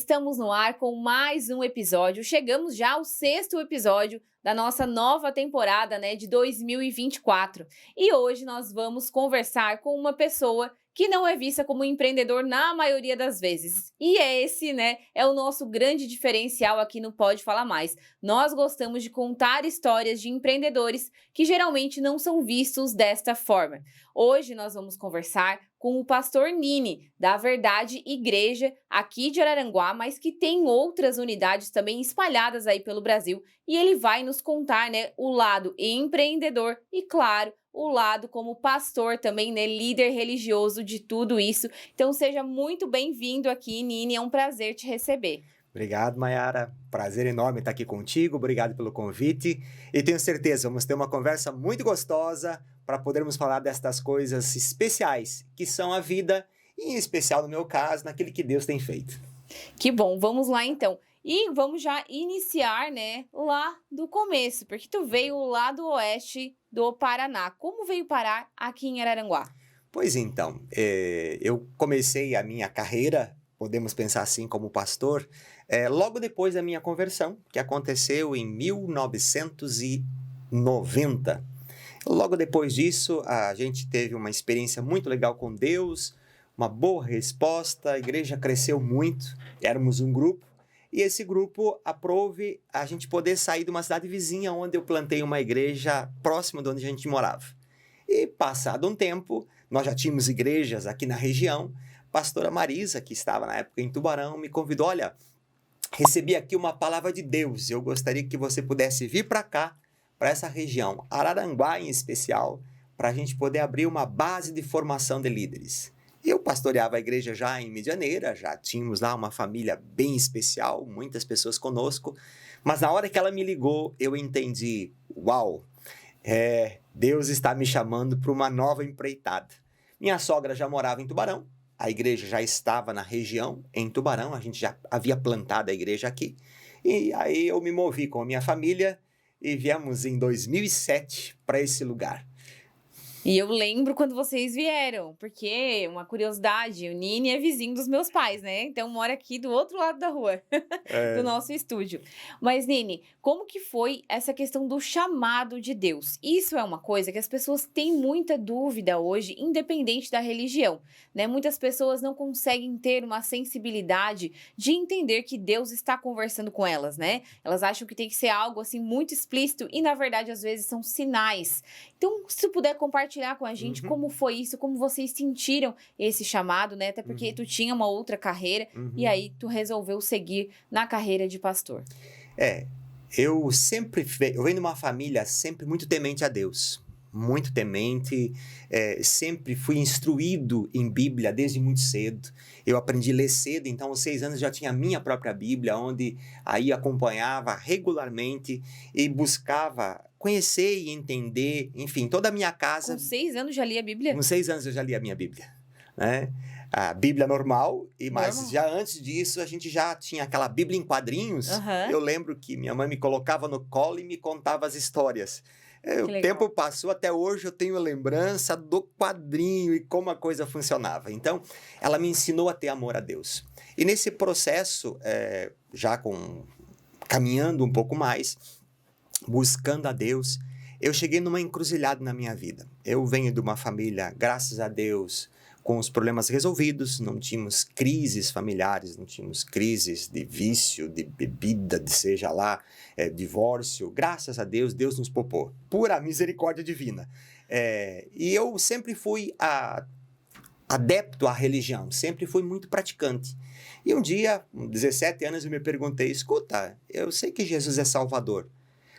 Estamos no ar com mais um episódio. Chegamos já ao 6º episódio da nossa nova temporada, de 2024. E hoje nós vamos conversar com uma pessoa que não é vista como empreendedor na maioria das vezes. E esse, é o nosso grande diferencial aqui no Pode Falar Mais. Nós gostamos de contar histórias de empreendedores que geralmente não são vistos desta forma. Hoje nós vamos conversar com o pastor Nini, da Verdade Igreja, aqui de Araranguá, mas que tem outras unidades também espalhadas aí pelo Brasil. E ele vai nos contar, o lado empreendedor e, claro, o lado como pastor também, líder religioso de tudo isso. Então seja muito bem-vindo aqui, Nini, é um prazer te receber. Obrigado, Mayara. Prazer enorme estar aqui contigo. Obrigado pelo convite. E tenho certeza, vamos ter uma conversa muito gostosa para podermos falar destas coisas especiais, que são a vida, e em especial, no meu caso, naquilo que Deus tem feito. Que bom, vamos lá então. E vamos já iniciar, lá do começo, porque tu veio lá do oeste do Paraná. Como veio parar aqui em Araranguá? Pois então, eu comecei a minha carreira, podemos pensar assim, como pastor, logo depois da minha conversão, que aconteceu em 1990. Logo depois disso, a gente teve uma experiência muito legal com Deus, uma boa resposta, a igreja cresceu muito, éramos um grupo, e esse grupo aprove a gente poder sair de uma cidade vizinha, onde eu plantei uma igreja próxima de onde a gente morava. E passado um tempo, nós já tínhamos igrejas aqui na região, pastora Marisa, que estava na época em Tubarão, me convidou, olha, recebi aqui uma palavra de Deus, eu gostaria que você pudesse vir para cá, para essa região, Araranguá em especial, para a gente poder abrir uma base de formação de líderes. Eu pastoreava a igreja já em Medianeira, já tínhamos lá uma família bem especial, muitas pessoas conosco, mas na hora que ela me ligou, eu entendi, uau, Deus está me chamando para uma nova empreitada. Minha sogra já morava em Tubarão, a igreja já estava na região, em Tubarão, a gente já havia plantado a igreja aqui, e aí eu me movi com a minha família, e viemos em 2007 para esse lugar. E eu lembro quando vocês vieram, porque, uma curiosidade, o Nini é vizinho dos meus pais, Então mora aqui do outro lado da rua, do nosso estúdio. Mas, Nini, como que foi essa questão do chamado de Deus? Isso é uma coisa que as pessoas têm muita dúvida hoje, independente da religião, Muitas pessoas não conseguem ter uma sensibilidade de entender que Deus está conversando com elas, Elas acham que tem que ser algo, assim, muito explícito e, na verdade, às vezes são sinais. Então, se tu puder compartilhar com a gente como foi isso, como vocês sentiram esse chamado, Até porque tu tinha uma outra carreira e aí tu resolveu seguir na carreira de pastor. Eu venho de uma família sempre muito temente a Deus, muito temente, sempre fui instruído em Bíblia desde muito cedo. Eu aprendi a ler cedo, então aos 6 anos já tinha a minha própria Bíblia, onde aí acompanhava regularmente e buscava conhecer e entender, enfim, toda a minha casa. Com 6 anos já lia a Bíblia? Com 6 anos eu já li a minha Bíblia, A Bíblia normal, mas já antes disso a gente já tinha aquela Bíblia em quadrinhos. Eu lembro que minha mãe me colocava no colo e me contava as histórias. O tempo passou, até hoje eu tenho a lembrança do quadrinho e como a coisa funcionava. Então, ela me ensinou a ter amor a Deus. E nesse processo, caminhando um pouco mais, buscando a Deus, eu cheguei numa encruzilhada na minha vida. Eu venho de uma família, graças a Deus, com os problemas resolvidos, não tínhamos crises familiares, não tínhamos crises de vício, de bebida, de seja lá, divórcio. Graças a Deus, Deus nos poupou, pura misericórdia divina. E eu sempre fui adepto à religião, sempre fui muito praticante. E um dia, com 17 anos, eu me perguntei, escuta, eu sei que Jesus é Salvador,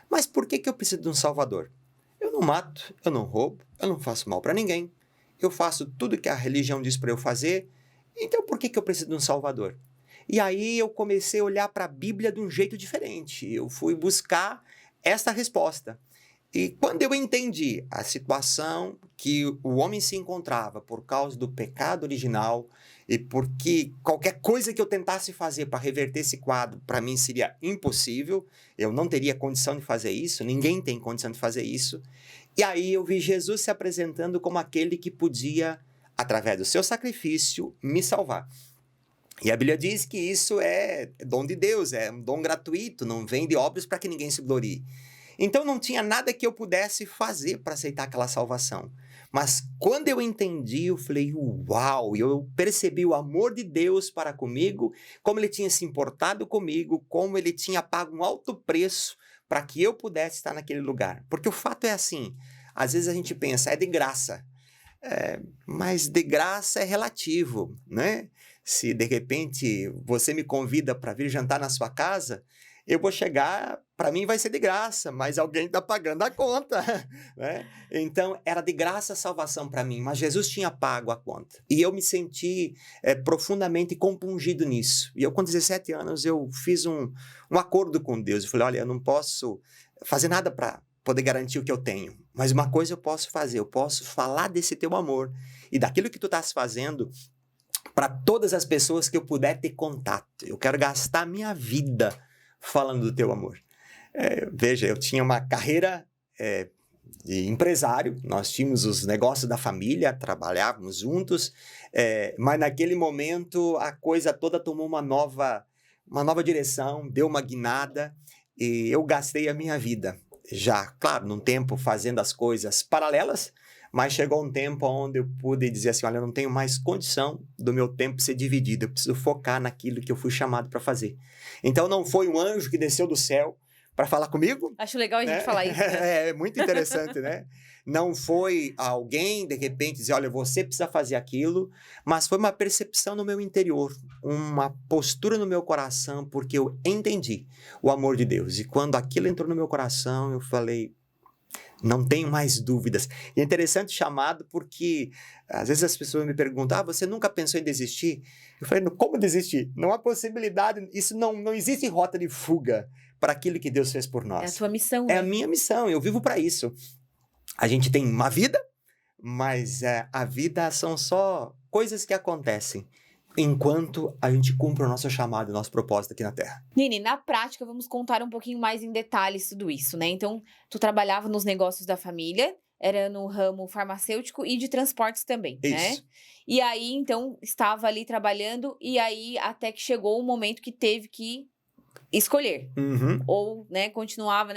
mas por que eu preciso de um Salvador? Eu não mato, eu não roubo, eu não faço mal para ninguém. Eu faço tudo que a religião diz para eu fazer, então por que eu preciso de um Salvador? E aí eu comecei a olhar para a Bíblia de um jeito diferente, eu fui buscar essa resposta. E quando eu entendi a situação que o homem se encontrava por causa do pecado original e porque qualquer coisa que eu tentasse fazer para reverter esse quadro, para mim seria impossível, eu não teria condição de fazer isso, ninguém tem condição de fazer isso. E aí eu vi Jesus se apresentando como aquele que podia, através do seu sacrifício, me salvar. E a Bíblia diz que isso é dom de Deus, é um dom gratuito, não vem de obras para que ninguém se glorie. Então não tinha nada que eu pudesse fazer para aceitar aquela salvação. Mas quando eu entendi, eu falei, uau, e eu percebi o amor de Deus para comigo, como ele tinha se importado comigo, como ele tinha pago um alto preço para que eu pudesse estar naquele lugar. Porque o fato é assim, às vezes a gente pensa, é de graça. Mas de graça é relativo, né? Se de repente você me convida para vir jantar na sua casa, eu vou chegar, para mim vai ser de graça, mas alguém está pagando a conta, né? Então era de graça a salvação para mim, mas Jesus tinha pago a conta. E eu me senti profundamente compungido nisso. E eu com 17 anos eu fiz um acordo com Deus. Eu falei, olha, eu não posso fazer nada para poder garantir o que eu tenho. Mas uma coisa eu posso fazer, eu posso falar desse teu amor e daquilo que tu estás fazendo para todas as pessoas que eu puder ter contato. Eu quero gastar minha vida falando do teu amor. Veja, eu tinha uma carreira de empresário, nós tínhamos os negócios da família, trabalhávamos juntos, mas naquele momento a coisa toda tomou uma nova direção, deu uma guinada e eu gastei a minha vida. Já, claro, num tempo fazendo as coisas paralelas, mas chegou um tempo onde eu pude dizer assim, olha, eu não tenho mais condição do meu tempo ser dividido, eu preciso focar naquilo que eu fui chamado para fazer. Então não foi um anjo que desceu do céu para falar comigo. Acho legal a gente falar isso. Né? É muito interessante, né? Não foi alguém, de repente, dizer, olha, você precisa fazer aquilo, mas foi uma percepção no meu interior, uma postura no meu coração, porque eu entendi o amor de Deus. E quando aquilo entrou no meu coração, eu falei, não tenho mais dúvidas. E é interessante o chamado porque, às vezes as pessoas me perguntam, você nunca pensou em desistir? Eu falei, como desistir? Não há possibilidade, isso não existe rota de fuga para aquilo que Deus fez por nós. É a tua missão, É né? a minha missão, eu vivo para isso. A gente tem uma vida, mas a vida são só coisas que acontecem enquanto a gente cumpre o nosso chamado, o nosso propósito aqui na Terra. Nini, na prática, vamos contar um pouquinho mais em detalhes tudo isso, né? Então, tu trabalhava nos negócios da família, era no ramo farmacêutico e de transportes também, né? Isso. E aí, então, estava ali trabalhando e aí até que chegou o momento que teve que escolher. Uhum. Ou, né, continuava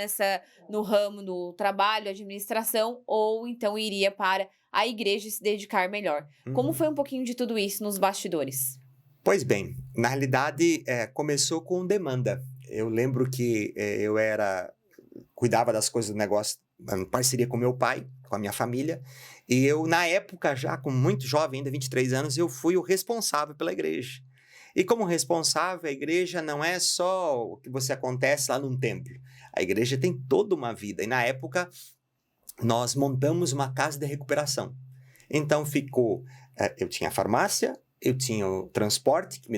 no ramo do trabalho, administração, ou então iria para a igreja se dedicar melhor. Como foi um pouquinho de tudo isso nos bastidores? Pois bem, na realidade, começou com demanda. Eu lembro que cuidava das coisas do negócio em parceria com meu pai, com a minha família, e eu, na época, já com muito jovem, ainda 23 anos, eu fui o responsável pela igreja. E como responsável, a igreja não é só o que você acontece lá num templo. A igreja tem toda uma vida. E na época, nós montamos uma casa de recuperação. Então eu tinha a farmácia, eu tinha o transporte, que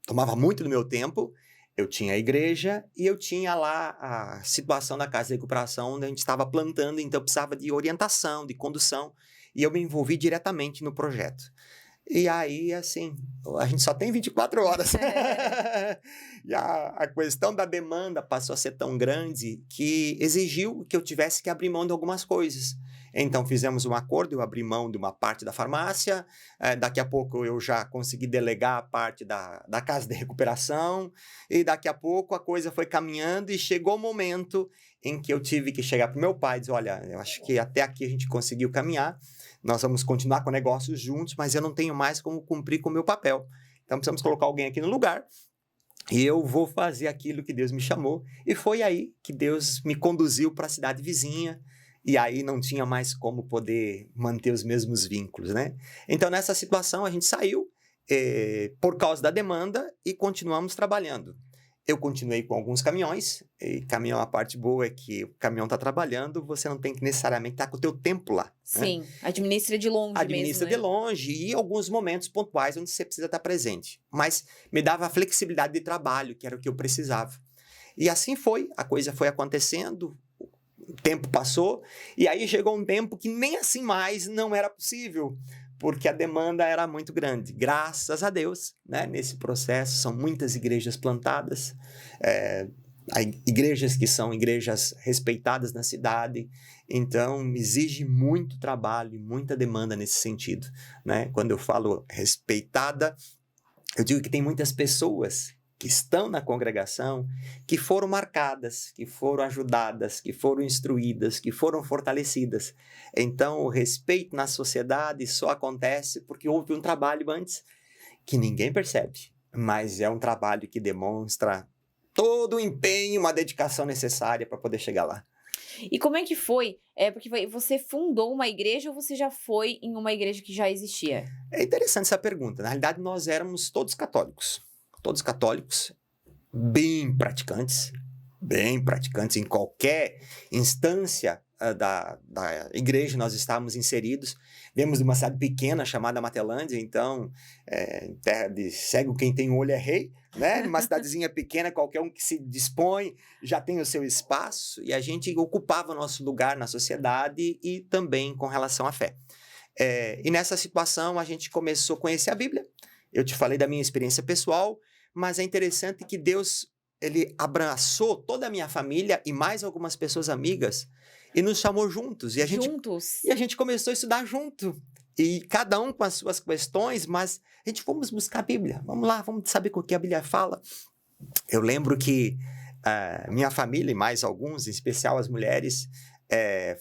tomava muito do meu tempo, eu tinha a igreja e eu tinha lá a situação da casa de recuperação, onde a gente estava plantando, então eu precisava de orientação, de condução, e eu me envolvi diretamente no projeto. E aí, assim, a gente só tem 24 horas. E a questão da demanda passou a ser tão grande que exigiu que eu tivesse que abrir mão de algumas coisas. Então, fizemos um acordo, eu abri mão de uma parte da farmácia, daqui a pouco eu já consegui delegar a parte da casa de recuperação, e daqui a pouco a coisa foi caminhando e chegou o momento em que eu tive que chegar para o meu pai e dizer, olha, eu acho que até aqui a gente conseguiu caminhar, nós vamos continuar com negócios juntos, mas eu não tenho mais como cumprir com o meu papel. Então, precisamos colocar alguém aqui no lugar e eu vou fazer aquilo que Deus me chamou. E foi aí que Deus me conduziu para a cidade vizinha e aí não tinha mais como poder manter os mesmos vínculos, né? Então, nessa situação, a gente saiu por causa da demanda e continuamos trabalhando. Eu continuei com alguns caminhões, e caminhão, a parte boa é que o caminhão está trabalhando, você não tem que necessariamente estar com o teu tempo lá. Sim, né? Administra de longe Administra mesmo, de longe e alguns momentos pontuais onde você precisa estar presente. Mas me dava a flexibilidade de trabalho, que era o que eu precisava. E assim foi, a coisa foi acontecendo, o tempo passou, e aí chegou um tempo que nem assim mais não era possível, porque a demanda era muito grande. Graças a Deus, né? Nesse processo, são muitas igrejas plantadas, igrejas que são igrejas respeitadas na cidade, então exige muito trabalho e muita demanda nesse sentido, né? Quando eu falo respeitada, Eu digo que tem muitas pessoas que estão na congregação, que foram marcadas, que foram ajudadas, que foram instruídas, que foram fortalecidas. Então, o respeito na sociedade só acontece porque houve um trabalho antes que ninguém percebe, mas é um trabalho que demonstra todo o empenho, uma dedicação necessária para poder chegar lá. E como é que foi? Porque você fundou uma igreja ou você já foi em uma igreja que já existia? É interessante essa pergunta. Na realidade, nós éramos todos católicos, bem praticantes em qualquer instância da igreja nós estávamos inseridos. Viemos de uma cidade pequena chamada Matelândia, então, terra de cego quem tem um olho é rei, né? Uma cidadezinha pequena, qualquer um que se dispõe já tem o seu espaço, e a gente ocupava o nosso lugar na sociedade e também com relação à fé. E nessa situação a gente começou a conhecer a Bíblia. Eu te falei da minha experiência pessoal, mas é interessante que Deus, ele abraçou toda a minha família e mais algumas pessoas amigas e nos chamou juntos. E a gente começou a estudar junto. E cada um com as suas questões, mas a gente fomos buscar a Bíblia. Vamos lá, vamos saber o que a Bíblia fala. Eu lembro que minha família e mais alguns, em especial as mulheres,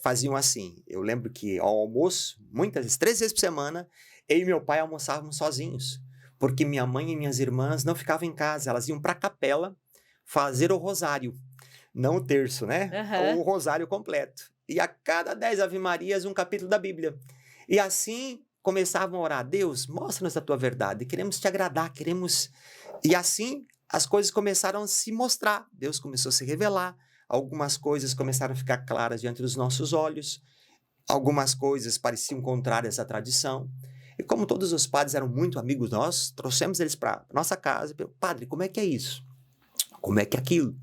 faziam assim. Eu lembro que ao almoço, muitas vezes, 3 vezes por semana, eu e meu pai almoçávamos sozinhos. Porque minha mãe e minhas irmãs não ficavam em casa, elas iam para a capela fazer o rosário. Não o terço, né? Uhum. O rosário completo. E a cada 10 ave-marias, um capítulo da Bíblia. E assim começavam a orar: Deus, mostra-nos a tua verdade, queremos te agradar, queremos... E assim as coisas começaram a se mostrar, Deus começou a se revelar, algumas coisas começaram a ficar claras diante dos nossos olhos, algumas coisas pareciam contrárias à tradição. E como todos os padres eram muito amigos nossos, trouxemos eles para nossa casa e perguntamos: padre, como é que é isso? Como é que é aquilo?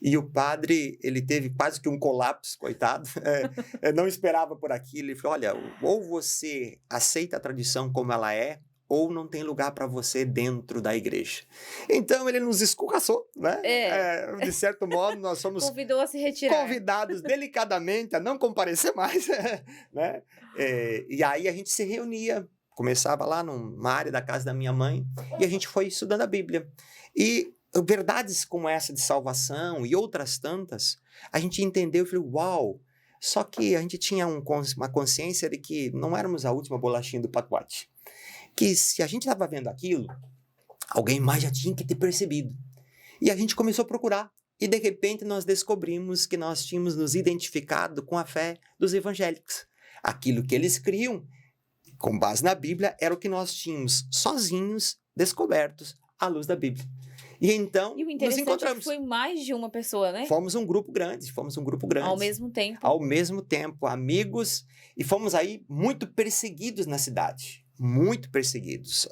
E o padre, ele teve quase que um colapso, coitado, não esperava por aquilo. Ele falou: olha, ou você aceita a tradição como ela é, ou não tem lugar para você dentro da igreja. Então, ele nos escorraçou, né? De certo modo, nós somos Convidou a se retirar. convidados delicadamente a não comparecer mais, né? E aí a gente se reunia, começava lá numa área da casa da minha mãe, e a gente foi estudando a Bíblia. E verdades como essa de salvação e outras tantas, a gente entendeu e falou: uau! Só que a gente tinha uma consciência de que não éramos a última bolachinha do pacote. Que se a gente estava vendo aquilo, alguém mais já tinha que ter percebido. E a gente começou a procurar. E de repente nós descobrimos que nós tínhamos nos identificado com a fé dos evangélicos. Aquilo que eles criam, com base na Bíblia, era o que nós tínhamos sozinhos descobertos à luz da Bíblia. E então, E o nos interessante é que encontramos. foi mais de uma pessoa, né? Fomos um grupo grande. Ao mesmo tempo. Ao mesmo tempo, amigos. E fomos aí muito perseguidos na cidade. Muito perseguidos.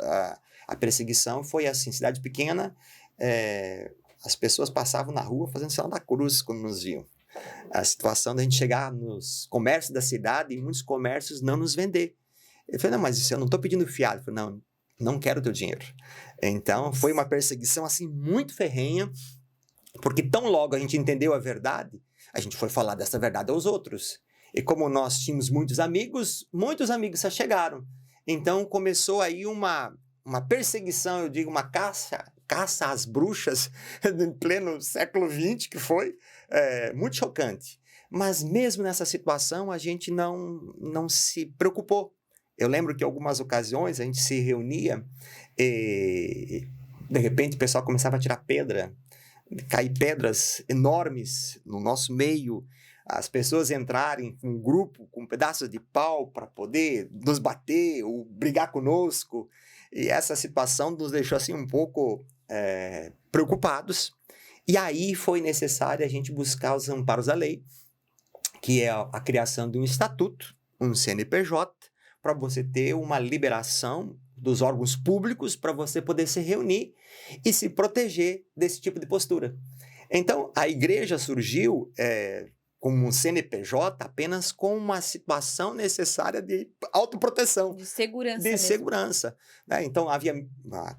A perseguição foi assim, cidade pequena, as pessoas passavam na rua fazendo sinal da cruz quando nos viam. A situação da gente chegar nos comércios da cidade e muitos comércios não nos vender. Ele falou: não, mas isso eu não estou pedindo fiado. Eu falei: não quero o teu dinheiro. Então, foi uma perseguição assim muito ferrenha, porque tão logo a gente entendeu a verdade, a gente foi falar dessa verdade aos outros. E como nós tínhamos muitos amigos se chegaram. Então, começou aí uma perseguição, eu digo, uma caça às bruxas em pleno século XX, que foi muito chocante. Mas mesmo nessa situação, a gente não se preocupou. Eu lembro que em algumas ocasiões a gente se reunia e, de repente, o pessoal começava a tirar pedra, cair pedras enormes no nosso meio, as pessoas entrarem com um grupo, com pedaços de pau para poder nos bater ou brigar conosco. E essa situação nos deixou assim um pouco preocupados. E aí foi necessário a gente buscar os amparos da lei, que é a criação de um estatuto, um CNPJ, para você ter uma liberação dos órgãos públicos para você poder se reunir e se proteger desse tipo de postura. Então, a igreja surgiu como um CNPJ apenas com uma situação necessária de autoproteção. De segurança De mesmo. segurança. Né? Então,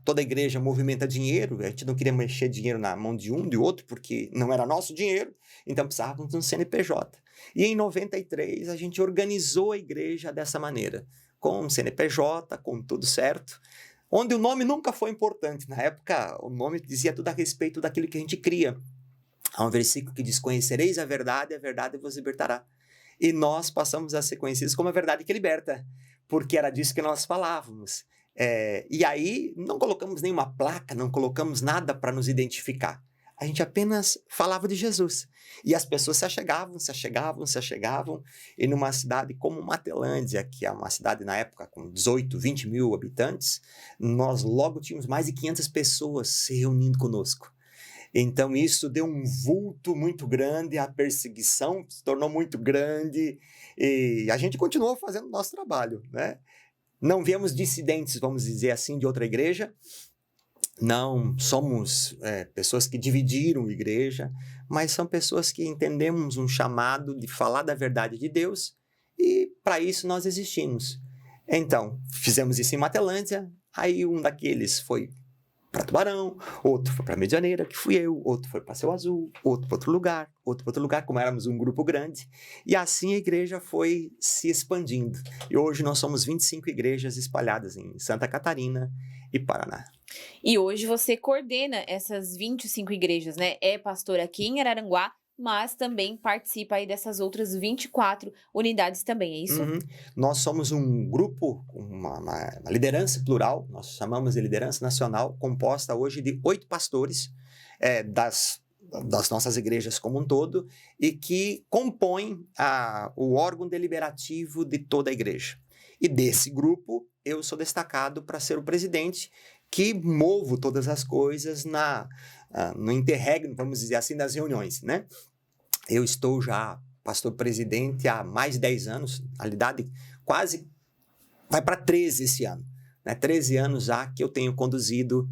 toda a igreja movimenta dinheiro, a gente não queria mexer dinheiro na mão de um, de outro, porque não era nosso dinheiro, então precisávamos de um CNPJ. E em 93, a gente organizou a igreja dessa maneira, com um CNPJ, com tudo certo, onde o nome nunca foi importante. Na época, o nome dizia tudo a respeito daquilo que a gente cria. Há um versículo que diz: conhecereis a verdade vos libertará. E nós passamos a ser conhecidos como a verdade que liberta, porque era disso que nós falávamos. E aí, não colocamos nenhuma placa, não colocamos nada para nos identificar. A gente apenas falava de Jesus. E as pessoas se achegavam. E numa cidade como Matelândia, que é uma cidade na época com 18, 20 mil habitantes, nós logo tínhamos mais de 500 pessoas se reunindo conosco. Então isso deu um vulto muito grande, a perseguição se tornou muito grande e a gente continuou fazendo o nosso trabalho, né? Não viemos dissidentes, vamos dizer assim, de outra igreja. Não somos pessoas que dividiram a igreja, mas são pessoas que entendemos um chamado de falar da verdade de Deus e para isso nós existimos. Então, fizemos isso em Matelândia, aí um daqueles foi para Tubarão, outro foi para Medianeira, que fui eu, outro foi para Céu Azul, outro para outro lugar, como éramos um grupo grande, e assim a igreja foi se expandindo. E hoje nós somos 25 igrejas espalhadas em Santa Catarina e Paraná. E hoje você coordena essas 25 igrejas, né? É pastor aqui em Araranguá, mas também participa aí dessas outras 24 unidades também, é isso? Uhum. Nós somos um grupo, uma liderança plural, nós chamamos de liderança nacional, composta hoje de 8 pastores das nossas igrejas como um todo, e que compõem o órgão deliberativo de toda a igreja. E desse grupo, eu sou destacado para ser o presidente, que movo todas as coisas no interregno, vamos dizer assim, das reuniões, né? Eu estou já pastor-presidente há mais de 10 anos, na realidade quase vai para 13 esse ano, né? 13 anos já que eu tenho conduzido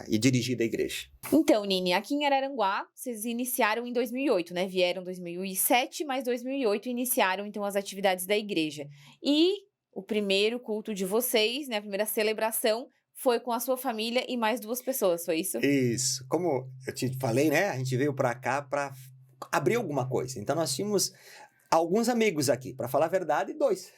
e dirigido a igreja. Então, Nini, aqui em Araranguá, vocês iniciaram em 2008, né? Vieram em 2007, mas 2008 iniciaram então as atividades da igreja. E o primeiro culto de vocês, né, a primeira celebração, foi com a sua família e mais 2 pessoas, foi isso? Isso. Como eu te falei, né? A gente veio para cá para abrir alguma coisa. Então, nós tínhamos alguns amigos aqui, para falar a verdade, 2.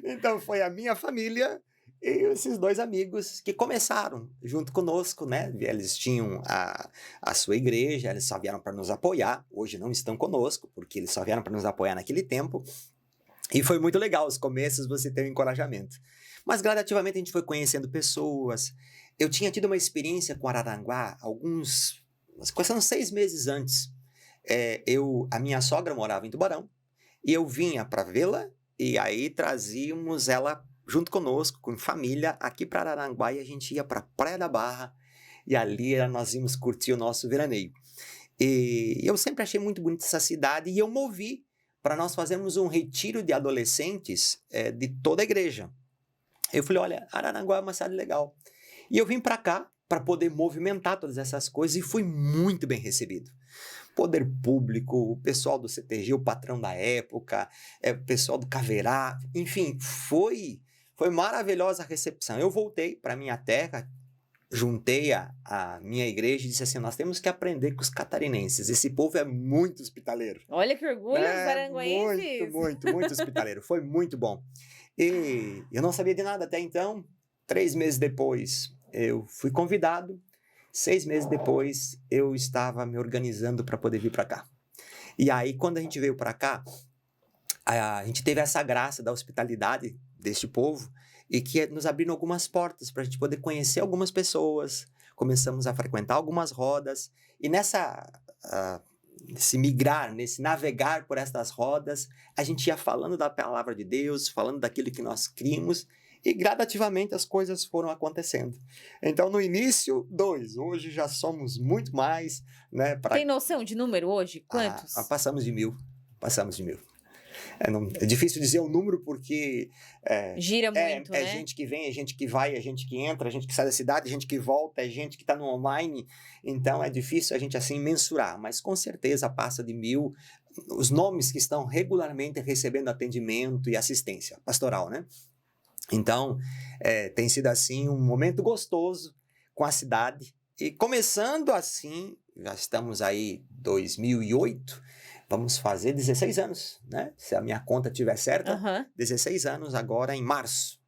Então, foi a minha família e esses 2 amigos que começaram junto conosco, né? Eles tinham a sua igreja, eles só vieram para nos apoiar. Hoje não estão conosco, porque eles só vieram para nos apoiar naquele tempo. E foi muito legal, os começos você tem um encorajamento. Mas gradativamente a gente foi conhecendo pessoas. Eu tinha tido uma experiência com Araranguá quase 6 meses antes. A minha sogra morava em Tubarão e eu vinha para vê-la e aí trazíamos ela junto conosco, com família, aqui para Araranguá e a gente ia para a Praia da Barra e ali nós íamos curtir o nosso veraneio. E eu sempre achei muito bonita essa cidade e eu movi para nós fazermos um retiro de adolescentes de toda a igreja. Eu falei, olha, Araranguá é uma cidade legal. E eu vim para cá para poder movimentar todas essas coisas e fui muito bem recebido. Poder público, o pessoal do CTG, o patrão da época, o pessoal do Caverá, enfim, foi maravilhosa a recepção. Eu voltei para minha terra, juntei a minha igreja e disse assim, nós temos que aprender com os catarinenses, esse povo é muito hospitaleiro. Olha que orgulho, os aranguenses! Muito hospitaleiro, foi muito bom. E eu não sabia de nada até então. 3 meses depois, eu fui convidado. 6 meses depois, eu estava me organizando para poder vir para cá. E aí, quando a gente veio para cá, a gente teve essa graça da hospitalidade deste povo e que nos abriram algumas portas para a gente poder conhecer algumas pessoas. Começamos a frequentar algumas rodas. E nesse migrar, nesse navegar por estas rodas, a gente ia falando da palavra de Deus, falando daquilo que nós crimos, e gradativamente as coisas foram acontecendo. Então, no início, 2, hoje já somos muito mais, né? Tem noção de número hoje? Quantos? Passamos de 1.000. É difícil dizer o número porque gira muito, né? É gente que vem, é gente que vai, é gente que entra, é gente que sai da cidade, é gente que volta, é gente que está no online. Então é difícil a gente assim mensurar, mas com certeza passa de 1.000 os nomes que estão regularmente recebendo atendimento e assistência pastoral, né? Então tem sido assim um momento gostoso com a cidade e começando assim, já estamos aí 2008. Vamos fazer 16 anos, né? Se a minha conta estiver certa, 16 anos agora em março.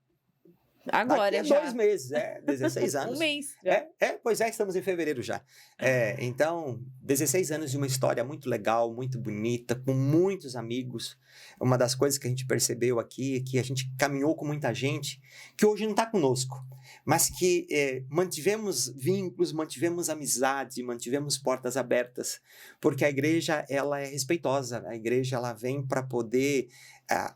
Agora Daqui a já. 2 meses, 16 anos. Um mês. Já. Pois é, estamos em fevereiro já. Então, 16 anos de uma história muito legal, muito bonita, com muitos amigos. Uma das coisas que a gente percebeu aqui é que a gente caminhou com muita gente que hoje não está conosco, mas que mantivemos vínculos, mantivemos amizades, mantivemos portas abertas, porque a igreja ela é respeitosa, a igreja ela vem para poder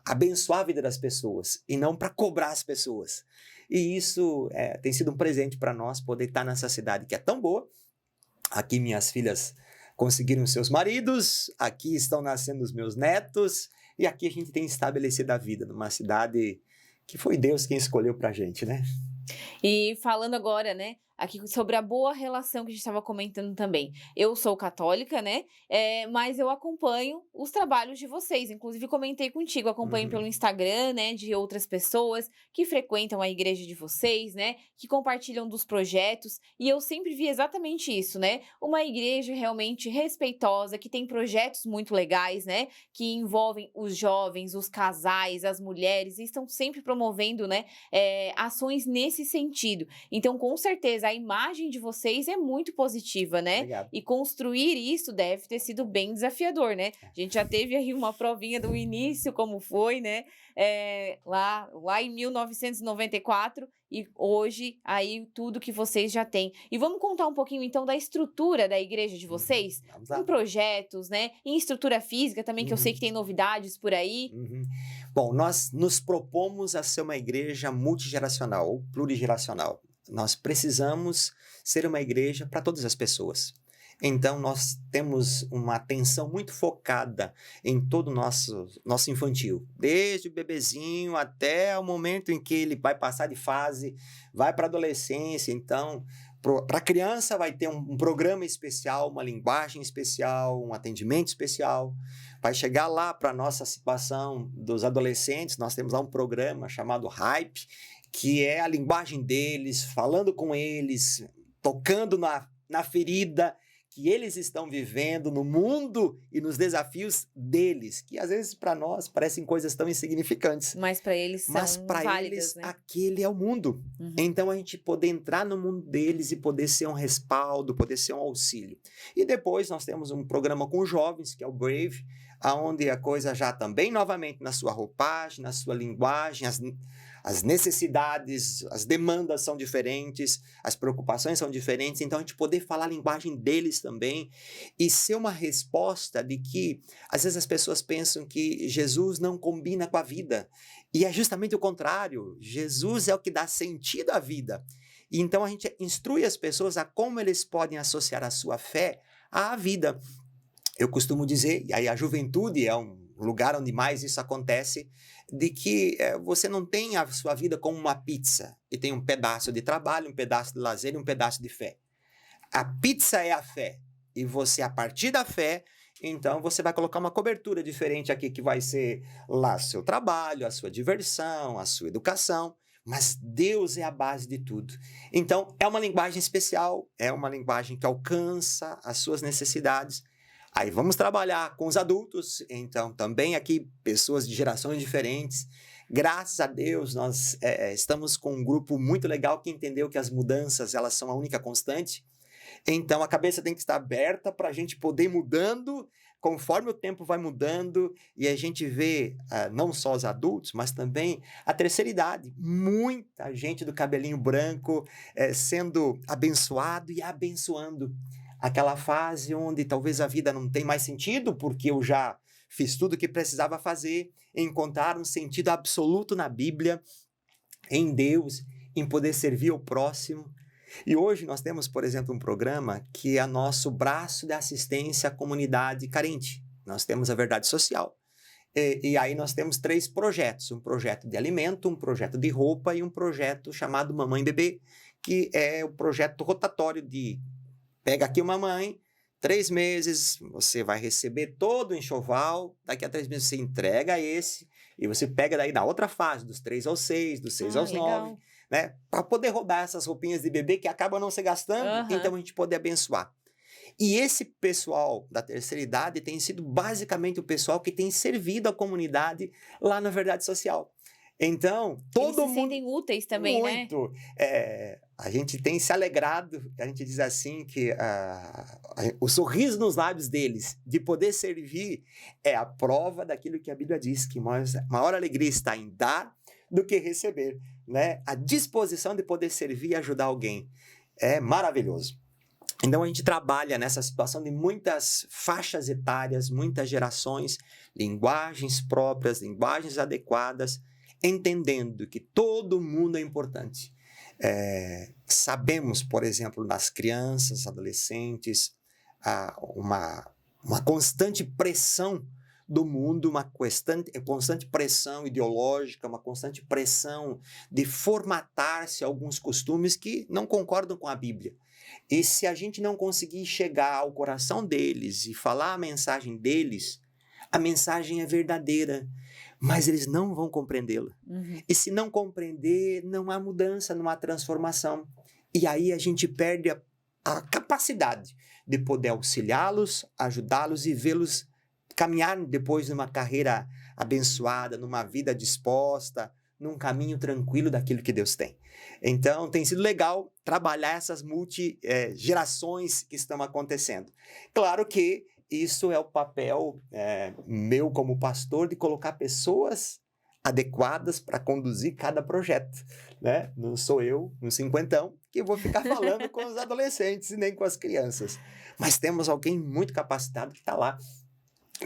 abençoar a vida das pessoas e não para cobrar as pessoas. E isso tem sido um presente para nós poder estar nessa cidade que é tão boa. Aqui minhas filhas conseguiram seus maridos, aqui estão nascendo os meus netos, e aqui a gente tem estabelecido a vida numa cidade que foi Deus quem escolheu para a gente, né? E falando agora, né, aqui sobre a boa relação que a gente estava comentando também. Eu sou católica, né, mas eu acompanho os trabalhos de vocês. Inclusive, comentei contigo, acompanho pelo Instagram, né, de outras pessoas que frequentam a igreja de vocês, né, que compartilham dos projetos. E eu sempre vi exatamente isso, né, uma igreja realmente respeitosa, que tem projetos muito legais, né, que envolvem os jovens, os casais, as mulheres, e estão sempre promovendo, né, ações nesse sentido. Então, com certeza, a imagem de vocês é muito positiva, né? Obrigado. E construir isso deve ter sido bem desafiador, né? A gente já teve aí uma provinha do início, como foi, né? Lá em 1994, e hoje aí tudo que vocês já têm. E vamos contar um pouquinho então da estrutura da igreja de vocês? Vamos lá. Em projetos, né? Em estrutura física também, que eu sei que tem novidades por aí. Bom, nós nos propomos a ser uma igreja multigeracional ou plurigeracional. Nós precisamos ser uma igreja para todas as pessoas. Então, nós temos uma atenção muito focada em todo o nosso infantil, desde o bebezinho até o momento em que ele vai passar de fase, vai para a adolescência. Então, para a criança vai ter um programa especial, uma linguagem especial, um atendimento especial. Vai chegar lá para a nossa situação dos adolescentes, nós temos lá um programa chamado Hype, que é a linguagem deles, falando com eles, tocando na ferida que eles estão vivendo no mundo e nos desafios deles, que às vezes para nós parecem coisas tão insignificantes. Mas para eles são válidas, para eles, né? aquele é o mundo. Então, a gente poder entrar no mundo deles e poder ser um respaldo, poder ser um auxílio. E depois nós temos um programa com jovens, que é o Brave, onde a coisa já também, novamente, na sua roupagem, na sua linguagem, as necessidades, as demandas são diferentes, as preocupações são diferentes, então a gente poder falar a linguagem deles também e ser uma resposta de que, às vezes as pessoas pensam que Jesus não combina com a vida, e é justamente o contrário, Jesus é o que dá sentido à vida. E então a gente instrui as pessoas a como eles podem associar a sua fé à vida. Eu costumo dizer, e aí a juventude é um lugar onde mais isso acontece, de que você não tem a sua vida como uma pizza, e tem um pedaço de trabalho, um pedaço de lazer e um pedaço de fé. A pizza é a fé, e você, a partir da fé, então você vai colocar uma cobertura diferente aqui, que vai ser lá seu trabalho, a sua diversão, a sua educação, mas Deus é a base de tudo. Então, é uma linguagem especial, é uma linguagem que alcança as suas necessidades. Aí vamos trabalhar com os adultos, então também aqui pessoas de gerações diferentes. Graças a Deus nós estamos com um grupo muito legal que entendeu que as mudanças elas são a única constante. Então a cabeça tem que estar aberta para a gente poder ir mudando conforme o tempo vai mudando e a gente vê não só os adultos, mas também a terceira idade. Muita gente do cabelinho branco sendo abençoado e abençoando. Aquela fase onde talvez a vida não tem mais sentido, porque eu já fiz tudo o que precisava fazer, encontrar um sentido absoluto na Bíblia, em Deus, em poder servir ao próximo. E hoje nós temos, por exemplo, um programa que é nosso braço de assistência à comunidade carente. Nós temos a Verdade Social. E aí nós temos 3 projetos, um projeto de alimento, um projeto de roupa e um projeto chamado Mamãe e Bebê, que é o projeto rotatório de pega aqui uma mãe, 3 meses, você vai receber todo o enxoval, daqui a 3 meses você entrega esse, e você pega daí na outra fase, dos 3 aos 6, dos 6 aos 9, né? Para poder rodar essas roupinhas de bebê que acabam não se gastando, então a gente poder abençoar. E esse pessoal da terceira idade tem sido basicamente o pessoal que tem servido a comunidade lá na Verdade Social. Então, Eles todo se mundo... sentem úteis também, né? Muito. A gente tem se alegrado, a gente diz assim que o sorriso nos lábios deles de poder servir é a prova daquilo que a Bíblia diz, que maior alegria está em dar do que receber, né? A disposição de poder servir e ajudar alguém é maravilhoso. Então, a gente trabalha nessa situação de muitas faixas etárias, muitas gerações, linguagens próprias, linguagens adequadas, entendendo que todo mundo é importante. Sabemos, por exemplo, nas crianças, adolescentes, uma constante pressão do mundo, uma constante pressão ideológica, uma constante pressão de formatar-se alguns costumes que não concordam com a Bíblia. E se a gente não conseguir chegar ao coração deles e falar a mensagem deles, a mensagem é verdadeira, mas eles não vão compreendê-la. Uhum. E se não compreender, não há mudança, não há transformação. E aí a gente perde a capacidade de poder auxiliá-los, ajudá-los e vê-los caminhar depois numa carreira abençoada, numa vida disposta, num caminho tranquilo daquilo que Deus tem. Então, tem sido legal trabalhar essas multigerações que estão acontecendo. Claro que isso é o papel meu como pastor, de colocar pessoas adequadas para conduzir cada projeto, né? Não sou eu, um cinquentão, que vou ficar falando com os adolescentes e nem com as crianças. Mas temos alguém muito capacitado que está lá,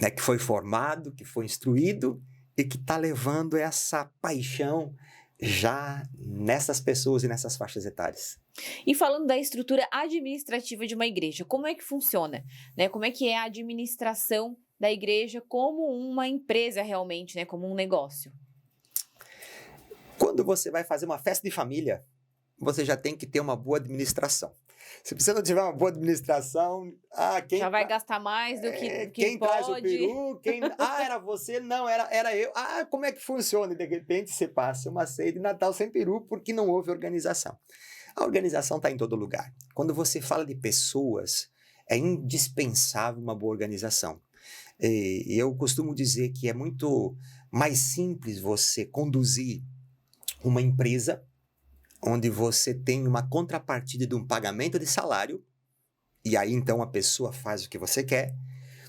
né? Que foi formado, que foi instruído e que está levando essa paixão já nessas pessoas e nessas faixas etárias. E falando da estrutura administrativa de uma igreja, como é que funciona? Né? Como é que é a administração da igreja como uma empresa realmente, né? Como um negócio? Quando você vai fazer uma festa de família, você já tem que ter uma boa administração. Se você não tiver uma boa administração... já vai gastar mais do que quem pode. Traz o peru? Era você? Não, era eu. Como é que funciona? E de repente você passa uma ceia de Natal sem peru porque não houve organização. A organização está em todo lugar. Quando você fala de pessoas, é indispensável uma boa organização. E eu costumo dizer que é muito mais simples você conduzir uma empresa onde você tem uma contrapartida de um pagamento de salário, e aí então a pessoa faz o que você quer,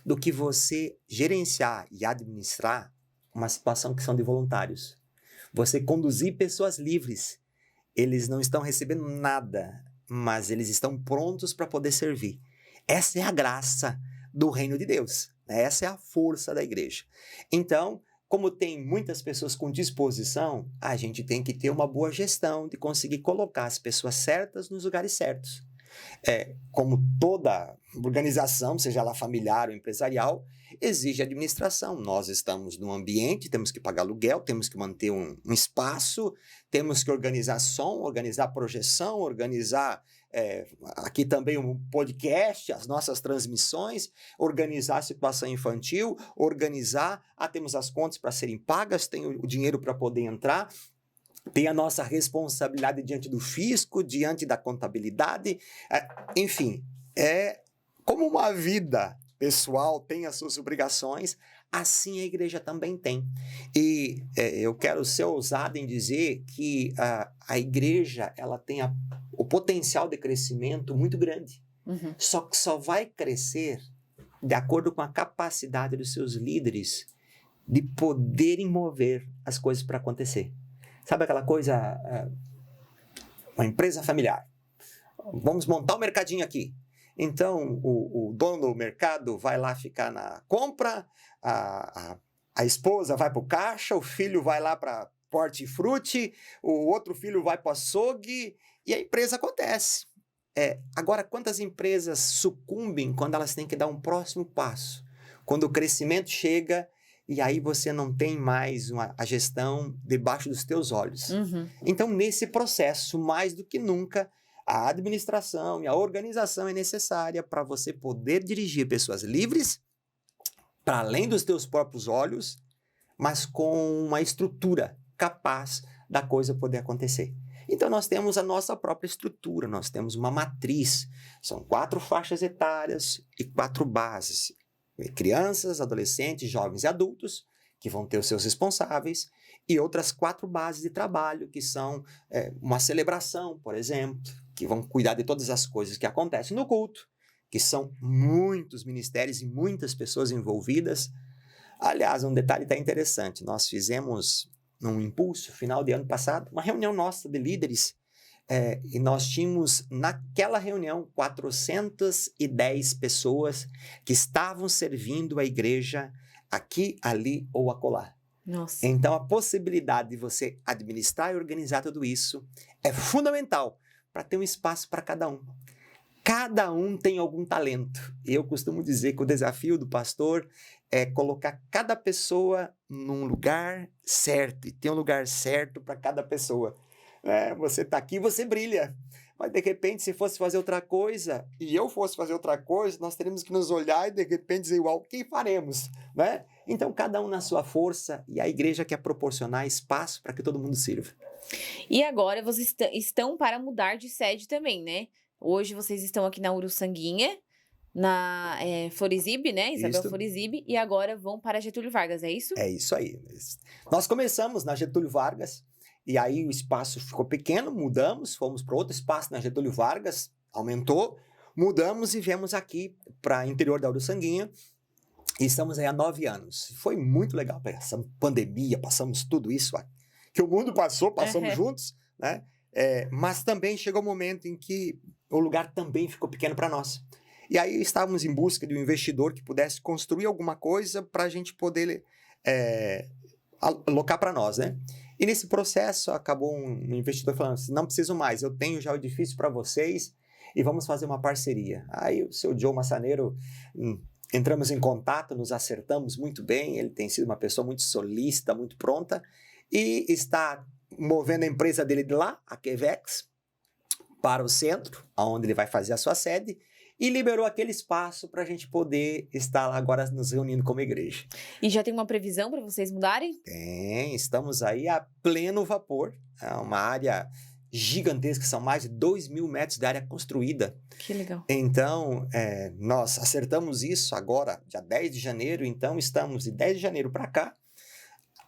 do que você gerenciar e administrar uma situação que são de voluntários. Você conduzir pessoas livres. Eles não estão recebendo nada, mas eles estão prontos para poder servir. Essa é a graça do reino de Deus. Essa é a força da igreja. Então, como tem muitas pessoas com disposição, a gente tem que ter uma boa gestão de conseguir colocar as pessoas certas nos lugares certos. Como toda organização, seja ela familiar ou empresarial, exige administração. Nós estamos num ambiente, temos que pagar aluguel, temos que manter um espaço, temos que organizar som, organizar projeção, organizar aqui também um podcast, as nossas transmissões, organizar a situação infantil, organizar, temos as contas para serem pagas, tem o dinheiro para poder entrar, tem a nossa responsabilidade diante do fisco, diante da contabilidade, enfim, como uma vida pessoal tem as suas obrigações, assim a igreja também tem. E eu quero ser ousado em dizer que a igreja ela tem o potencial de crescimento muito grande. Uhum. Só que só vai crescer de acordo com a capacidade dos seus líderes de poderem mover as coisas para acontecer. Sabe aquela coisa, uma empresa familiar. Vamos montar um mercadinho aqui. Então, o dono do mercado vai lá ficar na compra, a esposa vai para o caixa, o filho vai lá para hortifruti, o outro filho vai para o açougue e a empresa acontece. Agora, quantas empresas sucumbem quando elas têm que dar um próximo passo? Quando o crescimento chega e aí você não tem mais a gestão debaixo dos teus olhos. Uhum. Então, nesse processo, mais do que nunca, a administração e a organização é necessária para você poder dirigir pessoas livres, para além dos teus próprios olhos, mas com uma estrutura capaz da coisa poder acontecer. Então, nós temos a nossa própria estrutura, nós temos uma matriz, são 4 faixas etárias e 4 bases. Crianças, adolescentes, jovens e adultos, que vão ter os seus responsáveis, e outras 4 bases de trabalho, que são uma celebração, por exemplo, que vão cuidar de todas as coisas que acontecem no culto, que são muitos ministérios e muitas pessoas envolvidas. Aliás, um detalhe até interessante, nós fizemos, num impulso, final de ano passado, uma reunião nossa de líderes, e nós tínhamos, naquela reunião, 410 pessoas que estavam servindo a igreja aqui, ali ou acolá. Nossa. Então, a possibilidade de você administrar e organizar tudo isso é fundamental para ter um espaço para cada um. Cada um tem algum talento. Eu costumo dizer que o desafio do pastor é colocar cada pessoa num lugar certo e ter um lugar certo para cada pessoa. Você está aqui, você brilha. Mas, de repente, se fosse fazer outra coisa e eu fosse fazer outra coisa, nós teríamos que nos olhar e, de repente, dizer, igual, o que faremos? Né? Então, cada um na sua força, e a igreja quer proporcionar espaço para que todo mundo sirva. E agora vocês estão para mudar de sede também, né? Hoje vocês estão aqui na Uruçanguinha, na Florizibe, né? Isabel Isso. Florizibe, e agora vão para Getúlio Vargas, é isso? É isso aí. Nós começamos na Getúlio Vargas, e aí o espaço ficou pequeno, mudamos, fomos para outro espaço na Getúlio Vargas, aumentou, mudamos e viemos aqui para o interior da Uruçanguinha, e estamos aí há 9 anos. Foi muito legal, passamos pandemia, passamos tudo isso que o mundo passamos juntos, né? Mas também chegou o um momento em que o lugar também ficou pequeno para nós. E aí estávamos em busca de um investidor que pudesse construir alguma coisa para a gente poder alocar para nós, né? E nesse processo acabou um investidor falando assim, não preciso mais, eu tenho já o edifício para vocês e vamos fazer uma parceria. Aí o seu Joe Massaneiro, entramos em contato, nos acertamos muito bem, ele tem sido uma pessoa muito solícita, muito pronta e está movendo a empresa dele de lá, a Quevex, para o centro, onde ele vai fazer a sua sede, e liberou aquele espaço para a gente poder estar lá agora nos reunindo como igreja. E já tem uma previsão para vocês mudarem? Tem, estamos aí a pleno vapor. É uma área gigantesca, são mais de 2.000 metros de área construída. Que legal. Então, nós acertamos isso agora, dia 10 de janeiro, então estamos de 10 de janeiro para cá,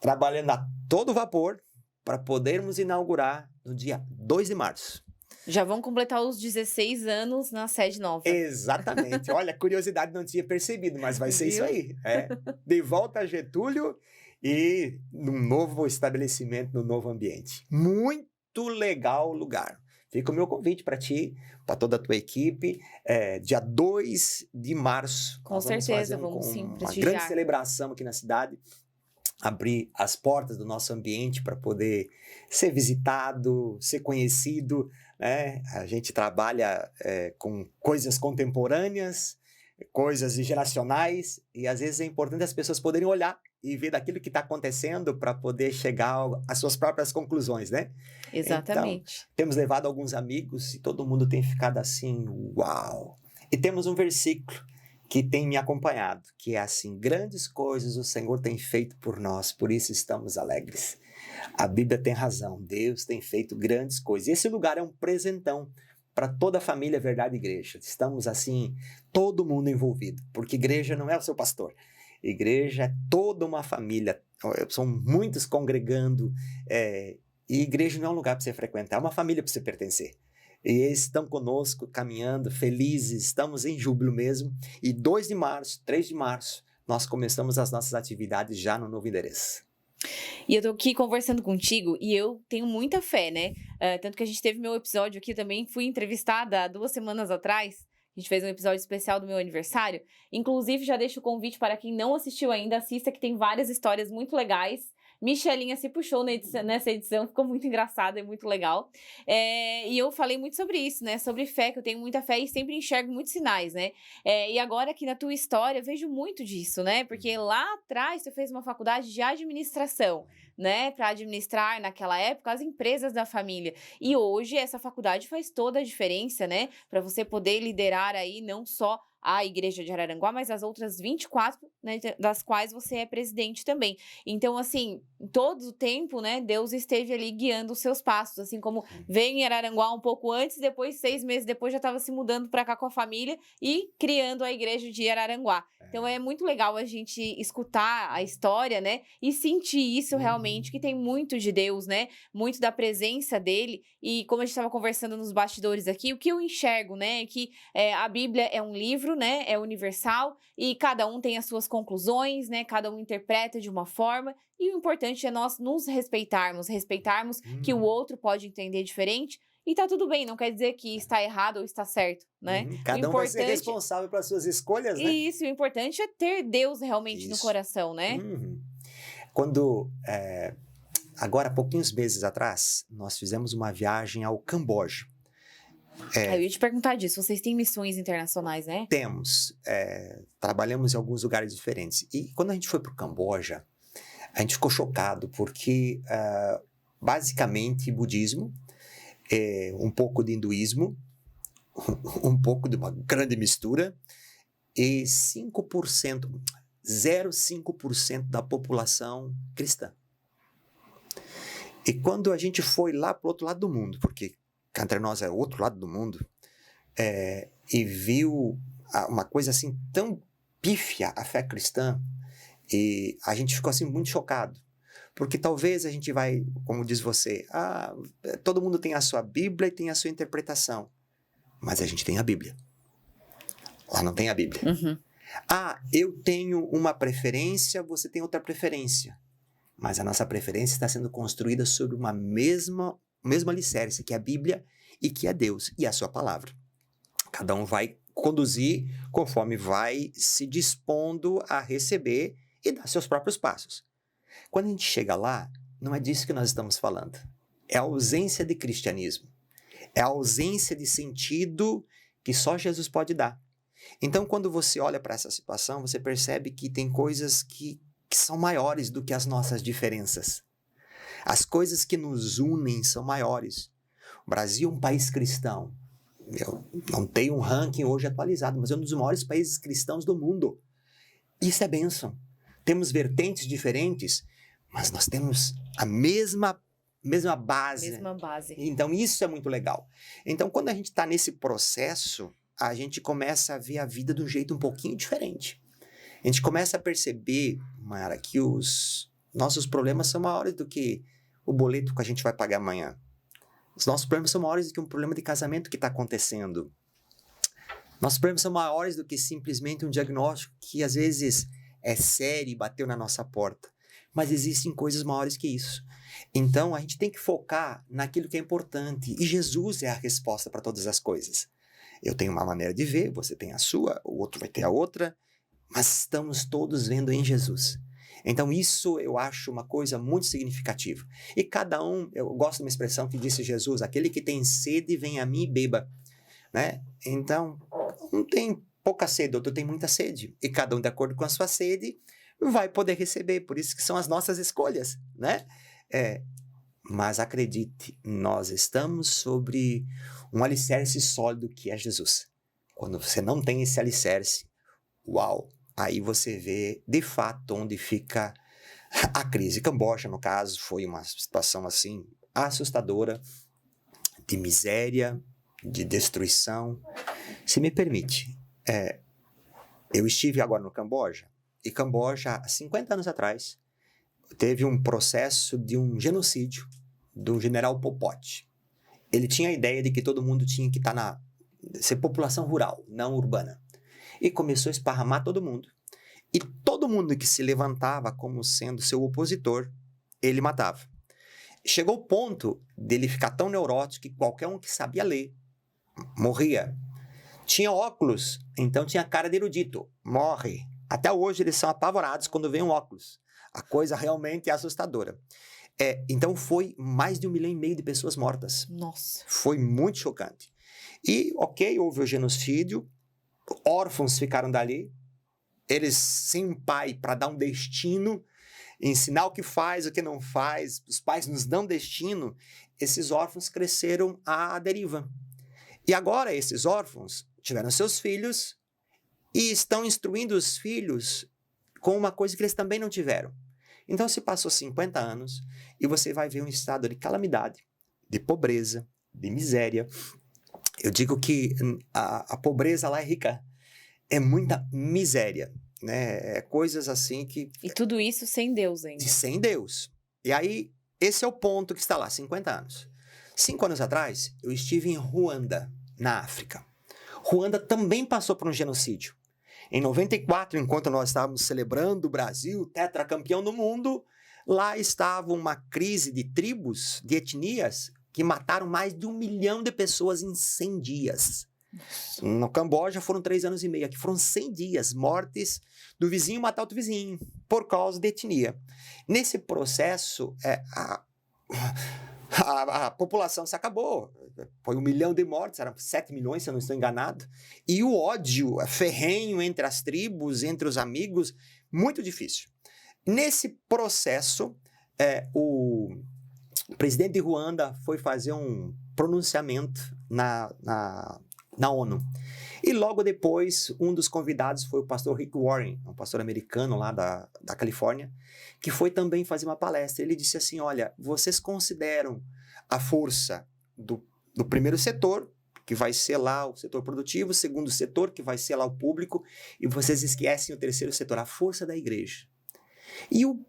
trabalhando a todo vapor para podermos inaugurar no dia 2 de março. Já vão completar os 16 anos na sede nova. Exatamente. Olha, curiosidade, não tinha percebido, mas vai ser isso aí. De volta a Getúlio e num novo estabelecimento, num novo ambiente. Muito legal o lugar. Fica o meu convite para ti, para toda a tua equipe, dia 2 de março. Com certeza, vamos sim prestigiar. Uma grande celebração aqui na cidade. Abrir as portas do nosso ambiente para poder ser visitado, ser conhecido, né? A gente trabalha com coisas contemporâneas, coisas geracionais, e às vezes é importante as pessoas poderem olhar e ver daquilo que está acontecendo para poder chegar às suas próprias conclusões, né? Exatamente. Então, temos levado alguns amigos e todo mundo tem ficado assim, uau! E temos um versículo que tem me acompanhado, que é assim, grandes coisas o Senhor tem feito por nós, por isso estamos alegres. A Bíblia tem razão, Deus tem feito grandes coisas. E esse lugar é um presentão para toda a família Verdade Igreja. Estamos assim, todo mundo envolvido, porque igreja não é o seu pastor. Igreja é toda uma família, são muitos congregando, e igreja não é um lugar para você frequentar, é uma família para você pertencer. E eles estão conosco, caminhando, felizes, estamos em júbilo mesmo. E 2 de março, 3 de março, nós começamos as nossas atividades já no novo endereço. E eu tô aqui conversando contigo e eu tenho muita fé, né? Tanto que a gente teve meu episódio aqui também, fui entrevistada há 2 semanas atrás. A gente fez um episódio especial do meu aniversário. Inclusive, já deixo o convite para quem não assistiu ainda, assista, que tem várias histórias muito legais. Michelinha se puxou nessa edição, ficou muito engraçado e muito legal. E eu falei muito sobre isso, né? Sobre fé, que eu tenho muita fé e sempre enxergo muitos sinais, né? E agora aqui na tua história eu vejo muito disso, né? Porque lá atrás tu fez uma faculdade de administração, né? Para administrar naquela época as empresas da família. E hoje essa faculdade faz toda a diferença, né? Para você poder liderar aí não só a igreja de Araranguá, mas as outras 24, né, das quais você é presidente também. Então, assim, todo o tempo, né, Deus esteve ali guiando os seus passos, assim como veio em Araranguá um pouco antes, depois, 6 meses depois, já estava se mudando para cá com a família e criando a igreja de Araranguá. Então, é muito legal a gente escutar a história, né, e sentir isso realmente, que tem muito de Deus, né, muito da presença dele. E como a gente estava conversando nos bastidores aqui, o que eu enxergo, né, é que a Bíblia é um livro, né, é universal e cada um tem as suas conclusões, né, cada um interpreta de uma forma e o importante é nós nos respeitarmos que o outro pode entender diferente e tá tudo bem, não quer dizer que está errado ou está certo, né? Cada um vai ser responsável pelas suas escolhas, né? Isso, o importante é ter Deus realmente no coração, né? Quando, agora, há pouquinhos meses atrás, nós fizemos uma viagem ao Camboja. Eu ia te perguntar disso, vocês têm missões internacionais, né? Temos, trabalhamos em alguns lugares diferentes. E quando a gente foi para o Camboja, a gente ficou chocado porque, basicamente, budismo, um pouco de hinduísmo, um pouco de uma grande mistura, e 0,5% da população cristã. E quando a gente foi lá para o outro lado do mundo, porque cá entre nós é o outro lado do mundo, e viu uma coisa assim tão pífia, a fé cristã, e a gente ficou assim muito chocado. Porque talvez a gente vai, como diz você, todo mundo tem a sua Bíblia e tem a sua interpretação. Mas a gente tem a Bíblia. Lá não tem a Bíblia. Eu tenho uma preferência, você tem outra preferência. Mas a nossa preferência está sendo construída sobre uma mesmo alicerce, que é a Bíblia e que é Deus e a sua palavra. Cada um vai conduzir conforme vai se dispondo a receber e dar seus próprios passos. Quando a gente chega lá, não é disso que nós estamos falando. É a ausência de cristianismo. É a ausência de sentido que só Jesus pode dar. Então, quando você olha para essa situação, você percebe que tem coisas que são maiores do que as nossas diferenças. As coisas que nos unem são maiores. O Brasil é um país cristão. Eu não tenho um ranking hoje atualizado, mas é um dos maiores países cristãos do mundo. Isso é bênção. Temos vertentes diferentes, mas nós temos a mesma base. Mesma base. Então, isso é muito legal. Então, quando a gente está nesse processo, a gente começa a ver a vida de um jeito um pouquinho diferente. A gente começa a perceber, Mara, que os nossos problemas são maiores do que o boleto que a gente vai pagar amanhã. Os nossos problemas são maiores do que um problema de casamento que está acontecendo. Nossos problemas são maiores do que simplesmente um diagnóstico que, às vezes, é sério e bateu na nossa porta. Mas existem coisas maiores que isso. Então, a gente tem que focar naquilo que é importante. E Jesus é a resposta para todas as coisas. Eu tenho uma maneira de ver, você tem a sua, o outro vai ter a outra. Mas estamos todos vendo em Jesus. Então, isso eu acho uma coisa muito significativa. E cada um, eu gosto de uma expressão que disse Jesus, aquele que tem sede, vem a mim e beba. Né? Então, um tem pouca sede, outro tem muita sede. E cada um, de acordo com a sua sede, vai poder receber. Por isso que são as nossas escolhas. Né? Mas acredite, nós estamos sobre um alicerce sólido que é Jesus. Quando você não tem esse alicerce, uau! Aí você vê, de fato, onde fica a crise. Camboja, no caso, foi uma situação, assim, assustadora, de miséria, de destruição. Se me permite, eu estive agora no Camboja, e Camboja, há 50 anos atrás, teve um processo de um genocídio do general Pol Pot. Ele tinha a ideia de que todo mundo tinha que ser população rural, não urbana. E começou a esparramar todo mundo. E todo mundo que se levantava como sendo seu opositor, ele matava. Chegou o ponto dele ficar tão neurótico que qualquer um que sabia ler morria. Tinha óculos, então tinha cara de erudito, morre. Até hoje eles são apavorados quando veem um óculos. A coisa realmente é assustadora. Então foi mais de 1,5 milhão de pessoas mortas. Nossa. Foi muito chocante. E, houve o genocídio, órfãos ficaram dali, eles sem um pai para dar um destino, ensinar o que faz, o que não faz, os pais nos dão destino, esses órfãos cresceram à deriva. E agora esses órfãos tiveram seus filhos e estão instruindo os filhos com uma coisa que eles também não tiveram. Então, se passou 50 anos e você vai ver um estado de calamidade, de pobreza, de miséria. Eu digo que a pobreza lá é rica, é muita miséria, né? É coisas assim que... E tudo isso sem Deus ainda. Sem Deus. E aí, esse é o ponto que está lá, 50 anos. 5 anos atrás, eu estive em Ruanda, na África. Ruanda também passou por um genocídio. Em 94, enquanto nós estávamos celebrando o Brasil, tetracampeão do mundo, lá estava uma crise de tribos, de etnias, que mataram mais de 1 milhão de pessoas em 100 dias. No Camboja foram 3 anos e meio, aqui foram 100 dias, mortes do vizinho matar outro vizinho, por causa de etnia. Nesse processo, a população se acabou. Foi 1 milhão de mortes, eram 7 milhões, se eu não estou enganado. E o ódio ferrenho entre as tribos, entre os amigos, muito difícil. Nesse processo, o presidente de Ruanda foi fazer um pronunciamento na ONU. E logo depois, um dos convidados foi o pastor Rick Warren, um pastor americano lá da Califórnia, que foi também fazer uma palestra. Ele disse assim, olha, vocês consideram a força do primeiro setor, que vai ser lá o setor produtivo, o segundo setor, que vai ser lá o público, e vocês esquecem o terceiro setor, a força da igreja. E o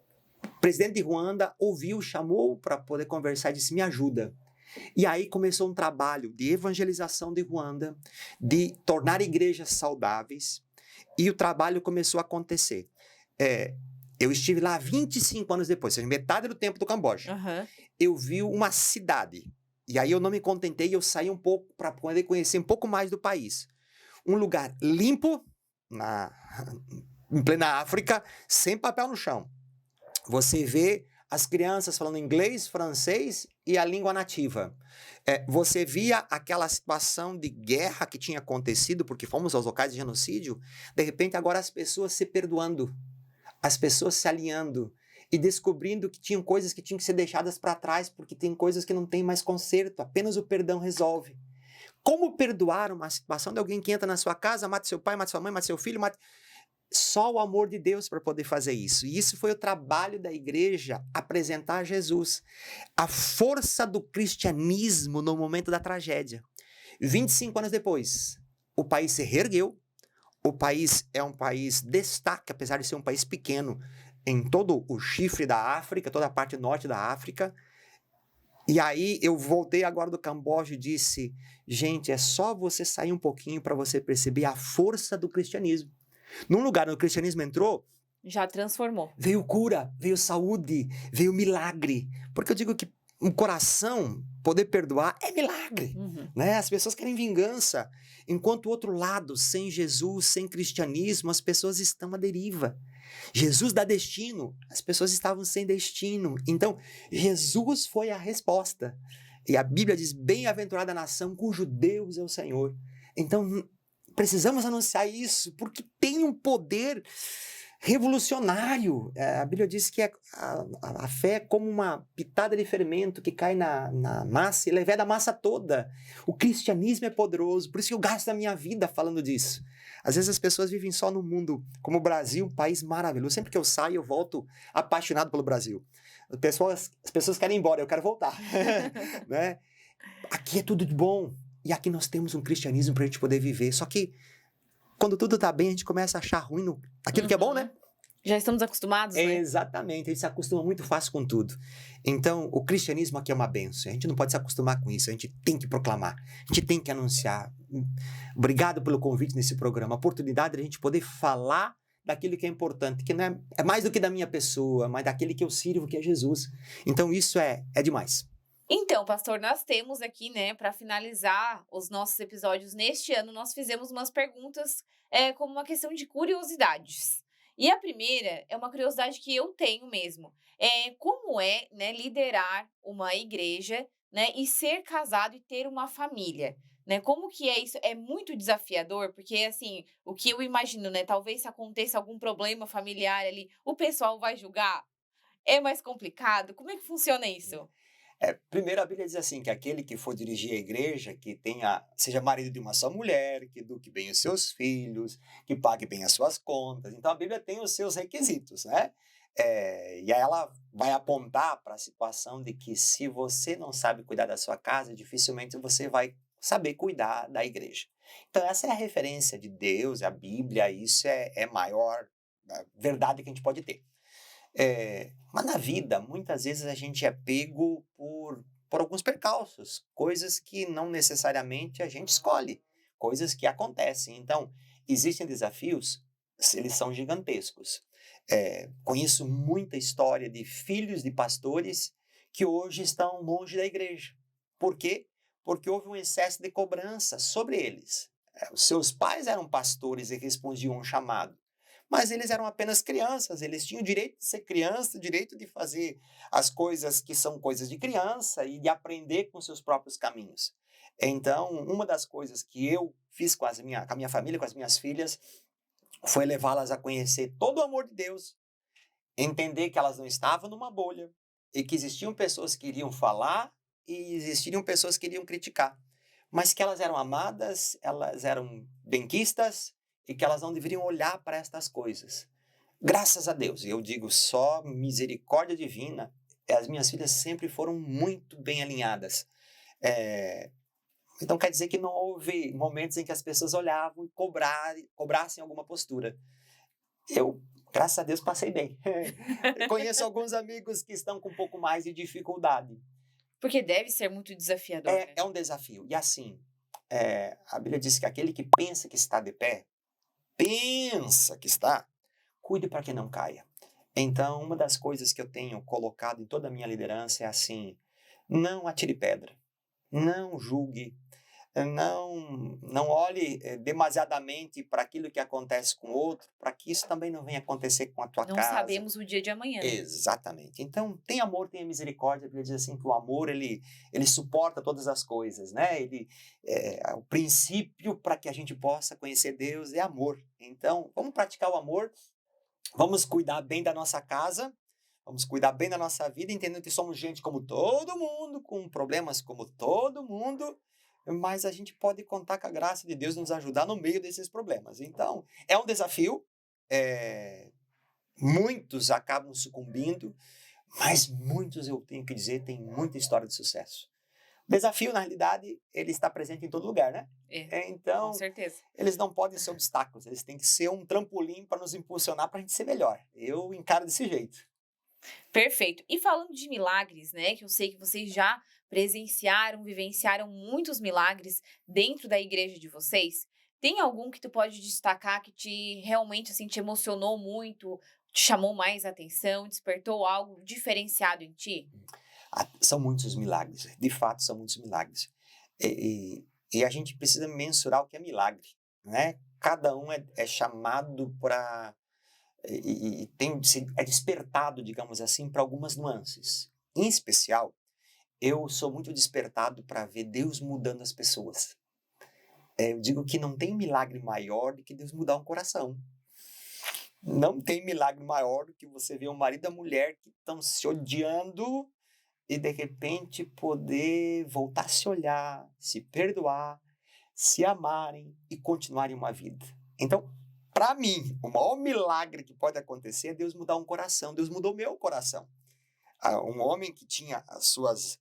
presidente de Ruanda ouviu, chamou para poder conversar e disse, me ajuda. E aí começou um trabalho de evangelização de Ruanda, de tornar igrejas saudáveis, e o trabalho começou a acontecer. Eu estive lá 25 anos depois, ou seja, metade do tempo do Camboja. Uhum. Eu vi uma cidade, e aí eu não me contentei, eu saí um pouco para poder conhecer um pouco mais do país. Um lugar limpo, em plena África, sem papel no chão. Você vê as crianças falando inglês, francês e a língua nativa. Você via aquela situação de guerra que tinha acontecido, porque fomos aos locais de genocídio, de repente agora as pessoas se perdoando, as pessoas se alinhando e descobrindo que tinham coisas que tinham que ser deixadas para trás, porque tem coisas que não tem mais conserto, apenas o perdão resolve. Como perdoar uma situação de alguém que entra na sua casa, mata seu pai, mata sua mãe, mata seu filho, mata... Só o amor de Deus para poder fazer isso. E isso foi o trabalho da igreja, apresentar Jesus. A força do cristianismo no momento da tragédia. 25 anos depois, o país se reergueu. O país é um país destaque, apesar de ser um país pequeno, em todo o chifre da África, toda a parte norte da África. E aí eu voltei agora do Camboja e disse, gente, é só você sair um pouquinho para você perceber a força do cristianismo. Num lugar onde o cristianismo entrou, já transformou. Veio cura, veio saúde, veio milagre. Porque eu digo que um coração poder perdoar é milagre. Né? As pessoas querem vingança. Enquanto o outro lado, sem Jesus, sem cristianismo, as pessoas estão à deriva. Jesus dá destino, as pessoas estavam sem destino. Então, Jesus foi a resposta. E a Bíblia diz, bem-aventurada a nação cujo Deus é o Senhor. Então, precisamos anunciar isso, porque tem um poder revolucionário. A Bíblia diz que a fé é como uma pitada de fermento que cai na massa e leveda a massa toda. O cristianismo é poderoso, por isso que eu gasto a minha vida falando disso. Às vezes as pessoas vivem só no mundo, como o Brasil, um país maravilhoso. Sempre que eu saio, eu volto apaixonado pelo Brasil. As pessoas querem ir embora, eu quero voltar. Né? Aqui é tudo de bom. E aqui nós temos um cristianismo para a gente poder viver. Só que quando tudo está bem, a gente começa a achar ruim aquilo que é bom, né? Já estamos acostumados, né? Exatamente, a gente se acostuma muito fácil com tudo. Então, o cristianismo aqui é uma bênção. A gente não pode se acostumar com isso, a gente tem que proclamar, a gente tem que anunciar. Obrigado pelo convite nesse programa, a oportunidade de a gente poder falar daquilo que é importante, que não é mais do que da minha pessoa, mas daquele que eu sirvo, que é Jesus. Então, isso é demais. Então, pastor, nós temos aqui, né, para finalizar os nossos episódios neste ano, nós fizemos umas perguntas como uma questão de curiosidades. E a primeira é uma curiosidade que eu tenho mesmo. Como é, né, liderar uma igreja, né, e ser casado e ter uma família? Né? Como que é isso? É muito desafiador, porque, assim, o que eu imagino, né, talvez se aconteça algum problema familiar ali, o pessoal vai julgar? É mais complicado? Como é que funciona isso? Primeiro a Bíblia diz assim, que aquele que for dirigir a igreja, seja marido de uma só mulher, que eduque bem os seus filhos, que pague bem as suas contas. Então a Bíblia tem os seus requisitos, né? E aí ela vai apontar para a situação de que se você não sabe cuidar da sua casa, dificilmente você vai saber cuidar da igreja. Então essa é a referência de Deus, a Bíblia, isso é a maior verdade que a gente pode ter. Mas na vida, muitas vezes a gente é pego por alguns percalços, coisas que não necessariamente a gente escolhe, coisas que acontecem. Então, existem desafios, eles são gigantescos. Conheço muita história de filhos de pastores que hoje estão longe da igreja. Por quê? Porque houve um excesso de cobrança sobre eles. Os seus pais eram pastores e respondiam a um chamado. Mas eles eram apenas crianças, eles tinham o direito de ser criança, o direito de fazer as coisas que são coisas de criança e de aprender com seus próprios caminhos. Então, uma das coisas que eu fiz com a minha família, com as minhas filhas, foi levá-las a conhecer todo o amor de Deus, entender que elas não estavam numa bolha e que existiam pessoas que iriam falar e existiriam pessoas que iriam criticar, mas que elas eram amadas, elas eram benquistas e que elas não deveriam olhar para estas coisas. Graças a Deus, e eu digo só misericórdia divina, as minhas filhas sempre foram muito bem alinhadas. Então quer dizer que não houve momentos em que as pessoas olhavam e cobrassem alguma postura. Eu, graças a Deus, passei bem. Conheço alguns amigos que estão com um pouco mais de dificuldade. Porque deve ser muito desafiador, né? É um desafio. E assim, a Bíblia diz que aquele que pensa que está de pé, cuide para que não caia. Então, uma das coisas que eu tenho colocado em toda a minha liderança é assim, não atire pedra, não julgue, não olhe demasiadamente para aquilo que acontece com o outro, para que isso também não venha acontecer com a tua Não casa. sabemos o dia de amanhã. Exatamente. Então, tem amor, tem misericórdia. A Bíblia diz assim que o amor, ele suporta todas as coisas, né? O princípio para que a gente possa conhecer Deus é amor. Então, vamos praticar o amor, vamos cuidar bem da nossa casa, vamos cuidar bem da nossa vida, entendendo que somos gente como todo mundo, com problemas como todo mundo, mas a gente pode contar com a graça de Deus nos ajudar no meio desses problemas. Então, é um desafio, muitos acabam sucumbindo, mas muitos, eu tenho que dizer, têm muita história de sucesso. O desafio, na realidade, ele está presente em todo lugar, né? Então, com certeza. Eles não podem ser obstáculos, eles têm que ser um trampolim para nos impulsionar para a gente ser melhor. Eu encaro desse jeito. Perfeito. E falando de milagres, né, que eu sei que vocês já presenciaram, vivenciaram muitos milagres dentro da igreja de vocês, tem algum que tu pode destacar que realmente assim, te emocionou muito, te chamou mais atenção, despertou algo diferenciado em ti? São muitos milagres, de fato são muitos milagres. E a gente precisa mensurar o que é milagre, né? Cada um é chamado para... é despertado, digamos assim, para algumas nuances. Em especial, eu sou muito despertado para ver Deus mudando as pessoas. Eu digo que não tem milagre maior do que Deus mudar um coração. Não tem milagre maior do que você ver o marido e a mulher que estão se odiando e, de repente, poder voltar a se olhar, se perdoar, se amarem e continuarem uma vida. Então, para mim, o maior milagre que pode acontecer é Deus mudar um coração. Deus mudou meu coração. Um homem que tinha as suas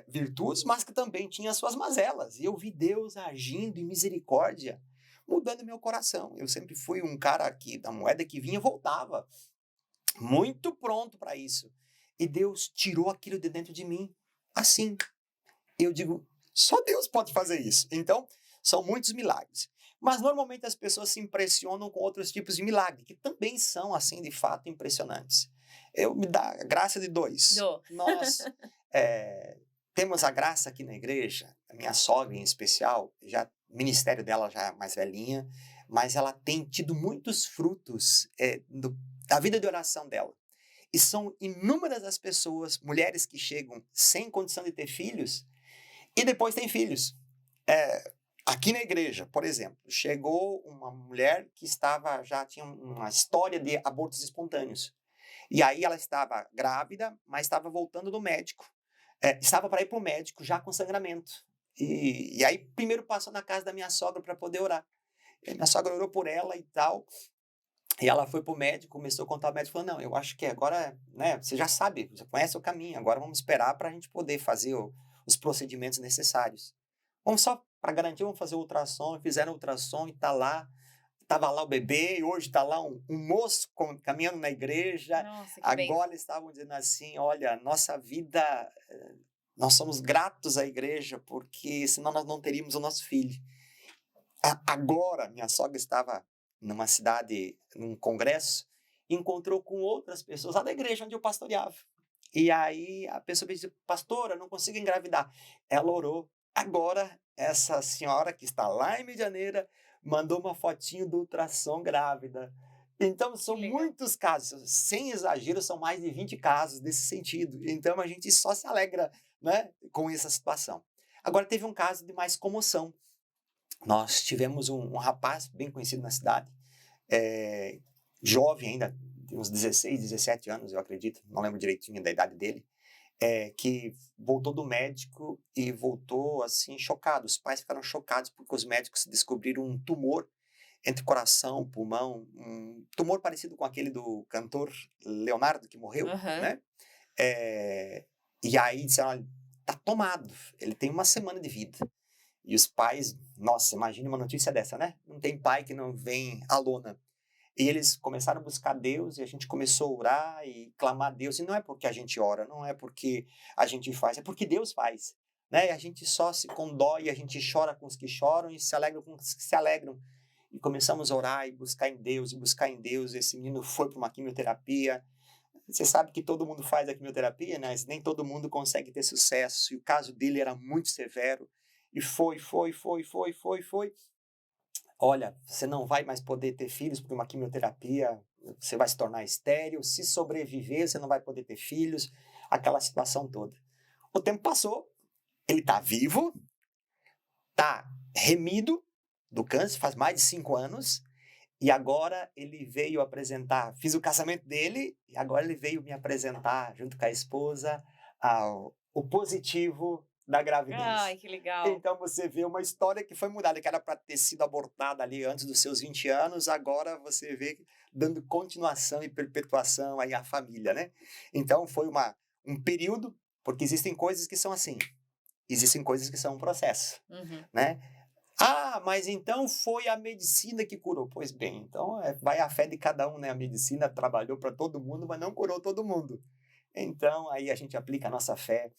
virtudes, mas que também tinha as suas mazelas. E eu vi Deus agindo em misericórdia, mudando meu coração. Eu sempre fui um cara que, da moeda que vinha, voltava. Muito pronto para isso. E Deus tirou aquilo de dentro de mim. Assim. Eu digo, só Deus pode fazer isso. Então, são muitos milagres. Mas, normalmente, as pessoas se impressionam com outros tipos de milagre, que também são, assim, de fato, impressionantes. Eu me dá a graça de dois. Nós temos a graça aqui na igreja, a minha sogra em especial, o ministério dela já é mais velhinha, mas ela tem tido muitos frutos da vida de oração dela. E são inúmeras as pessoas, mulheres que chegam sem condição de ter filhos e depois têm filhos. Aqui na igreja, por exemplo, chegou uma mulher que já tinha uma história de abortos espontâneos. E aí ela estava grávida, mas estava voltando do médico. estava para ir para o médico já com sangramento. E aí, primeiro passou na casa da minha sogra para poder orar. E a minha sogra orou por ela e tal. E ela foi para o médico, começou a contar, o médico falou, não, eu acho que agora, né, você já sabe, você conhece o caminho, agora vamos esperar para a gente poder fazer os procedimentos necessários. Vamos só, para garantir, vamos fazer o ultrassom, fizeram o ultrassom e estava lá o bebê, e hoje está lá um moço caminhando na igreja. Nossa, que bem. Agora eles estavam dizendo assim, olha, nossa vida, nós somos gratos à igreja, porque senão nós não teríamos o nosso filho. Agora, minha sogra estava numa cidade, num congresso, encontrou com outras pessoas lá da igreja onde eu pastoreava. E aí a pessoa disse, pastora, não consigo engravidar. Ela orou. Agora, essa senhora que está lá em Medianeira mandou uma fotinho do ultrassom grávida. Então, são muitos casos, sem exagero, são mais de 20 casos desse sentido. Então, a gente só se alegra, né, com essa situação. Agora, teve um caso de mais comoção. Nós tivemos um rapaz bem conhecido na cidade, jovem ainda, de uns 16, 17 anos, eu acredito, não lembro direitinho da idade dele, que voltou do médico e voltou assim chocado. Os pais ficaram chocados porque os médicos descobriram um tumor entre coração, pulmão, um tumor parecido com aquele do cantor Leonardo, que morreu, né? E aí disseram, olha, tá tomado, ele tem 1 semana de vida. E os pais, nossa, imagine uma notícia dessa, né? Não tem pai que não vem à lona. E eles começaram a buscar Deus, e a gente começou a orar e clamar a Deus. E não é porque a gente ora, não é porque a gente faz, é porque Deus faz, né? E a gente só se condói, a gente chora com os que choram e se alegra com os que se alegram. E começamos a orar e buscar em Deus, e buscar em Deus. Esse menino foi para uma quimioterapia. Você sabe que todo mundo faz a quimioterapia, né? Mas nem todo mundo consegue ter sucesso. E o caso dele era muito severo. E foi. Olha, você não vai mais poder ter filhos por uma quimioterapia, você vai se tornar estéril, se sobreviver, você não vai poder ter filhos, aquela situação toda. O tempo passou, ele está vivo, está remido do câncer, faz mais de 5 anos, e agora ele veio apresentar, fiz o casamento dele, e agora ele veio me apresentar, junto com a esposa, o positivo da gravidez. Ai, que legal. Então você vê uma história que foi mudada, que era para ter sido abortada ali antes dos seus 20 anos, agora você vê dando continuação e perpetuação aí à família, né? Então foi um período, porque existem coisas que são assim, existem coisas que são um processo, né? Ah, mas então foi a medicina que curou. Pois bem, então vai a fé de cada um, né? A medicina trabalhou para todo mundo, mas não curou todo mundo. Então aí a gente aplica a nossa fé,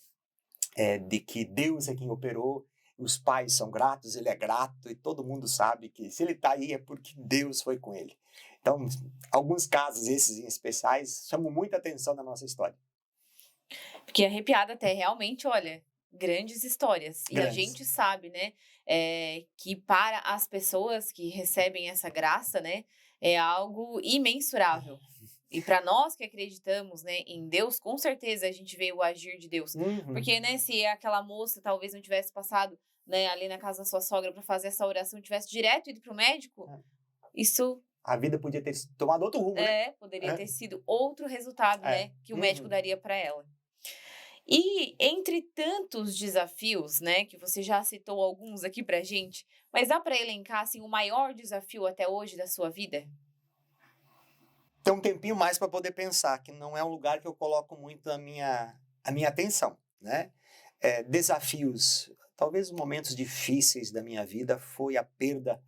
de que Deus é quem operou, os pais são gratos, ele é grato, e todo mundo sabe que se ele está aí é porque Deus foi com ele. Então, alguns casos, esses em especiais, chamam muita atenção na nossa história. Fiquei arrepiada até, realmente, olha, grandes histórias. E a gente sabe, né, que para as pessoas que recebem essa graça, né, é algo imensurável. E para nós que acreditamos, né, em Deus, com certeza a gente vê o agir de Deus. Porque, né, se aquela moça talvez não tivesse passado, né, ali na casa da sua sogra para fazer essa oração, tivesse direto ido para o médico, isso... A vida podia ter tomado outro rumo, né? Poderia ter sido outro resultado, né, que o médico daria para ela. E entre tantos desafios, né, que você já citou alguns aqui pra gente, mas dá para elencar, assim, o maior desafio até hoje da sua vida? Tem um tempinho mais para poder pensar, que não é um lugar que eu coloco muito a minha atenção, né? Desafios, talvez os momentos difíceis da minha vida foi a perda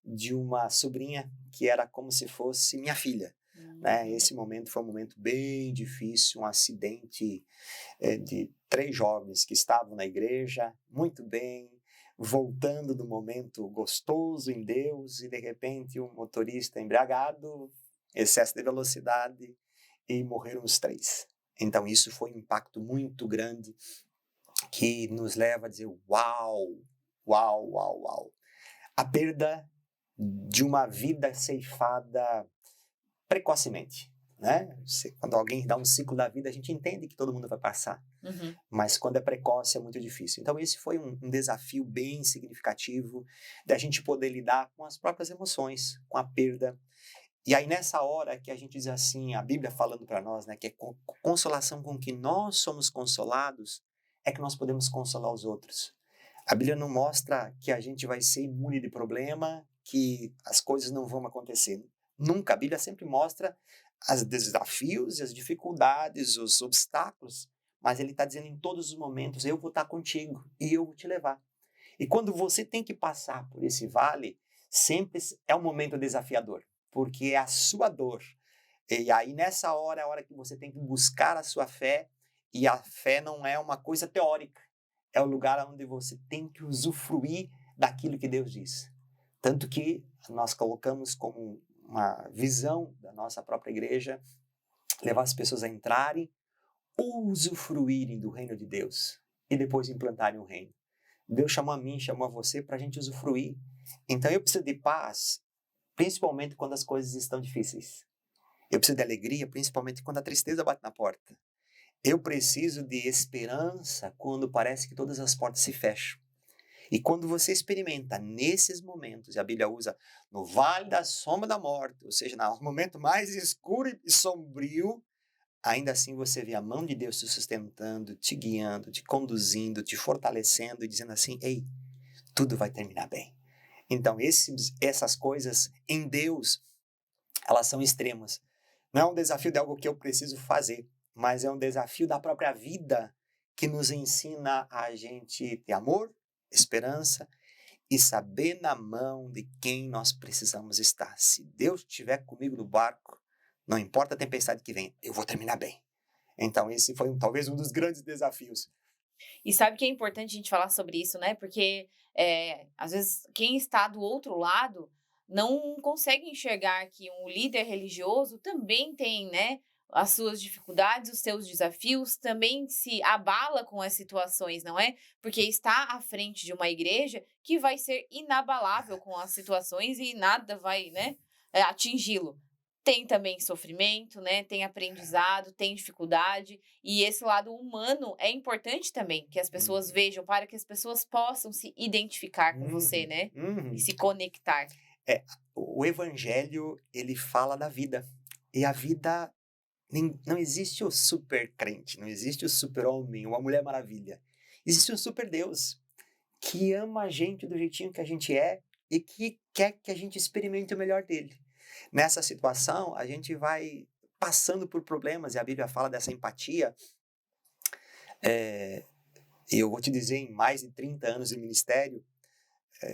de uma sobrinha que era como se fosse minha filha, né? Esse momento foi um momento bem difícil, um acidente de 3 jovens que estavam na igreja, muito bem, voltando do momento gostoso em Deus, e de repente um motorista embriagado, excesso de velocidade, e morreram os 3. Então isso foi um impacto muito grande que nos leva a dizer uau. A perda de uma vida ceifada precocemente, né? Quando alguém dá um ciclo da vida, a gente entende que todo mundo vai passar. Mas quando é precoce é muito difícil. Então esse foi um desafio bem significativo da gente poder lidar com as próprias emoções, com a perda. E aí nessa hora que a gente diz assim, a Bíblia falando para nós, né, que é consolação com que nós somos consolados, é que nós podemos consolar os outros. A Bíblia não mostra que a gente vai ser imune de problema, que as coisas não vão acontecer. Nunca. A Bíblia sempre mostra os desafios, as dificuldades, os obstáculos, mas ele está dizendo em todos os momentos, eu vou estar contigo e eu vou te levar. E quando você tem que passar por esse vale, sempre é um momento desafiador, porque é a sua dor. E aí nessa hora é a hora que você tem que buscar a sua fé, e a fé não é uma coisa teórica, é o lugar onde você tem que usufruir daquilo que Deus diz. Tanto que nós colocamos como uma visão da nossa própria igreja, levar as pessoas a entrarem, usufruírem do reino de Deus e depois implantarem o reino. Deus chamou a mim, chamou a você para a gente usufruir. Então eu preciso de paz, principalmente quando as coisas estão difíceis. Eu preciso de alegria, principalmente quando a tristeza bate na porta. Eu preciso de esperança quando parece que todas as portas se fecham. E quando você experimenta nesses momentos, e a Bíblia usa no vale da sombra da morte, ou seja, no momento mais escuro e sombrio, ainda assim você vê a mão de Deus te sustentando, te guiando, te conduzindo, te fortalecendo e dizendo assim, ei, tudo vai terminar bem. Então essas coisas em Deus, elas são extremas. Não é um desafio de algo que eu preciso fazer, mas é um desafio da própria vida que nos ensina a gente ter amor, esperança e saber na mão de quem nós precisamos estar. Se Deus estiver comigo no barco, não importa a tempestade que vem, eu vou terminar bem. Então esse foi talvez um dos grandes desafios. E sabe que é importante a gente falar sobre isso, né? Porque às vezes quem está do outro lado não consegue enxergar que um líder religioso também tem, né, as suas dificuldades, os seus desafios, também se abala com as situações, não é? Porque está à frente de uma igreja que vai ser inabalável com as situações e nada vai, né, atingi-lo. Tem também sofrimento, né? Tem aprendizado, tem dificuldade. E esse lado humano é importante também, que as pessoas vejam, para que as pessoas possam se identificar com você, né? E se conectar. O evangelho, ele fala da vida. E a vida, não existe o super crente, não existe o super homem, ou a mulher maravilha. Existe um super Deus que ama a gente do jeitinho que a gente é e que quer que a gente experimente o melhor dele. Nessa situação, a gente vai passando por problemas, e a Bíblia fala dessa empatia. E eu vou te dizer, em mais de 30 anos de ministério,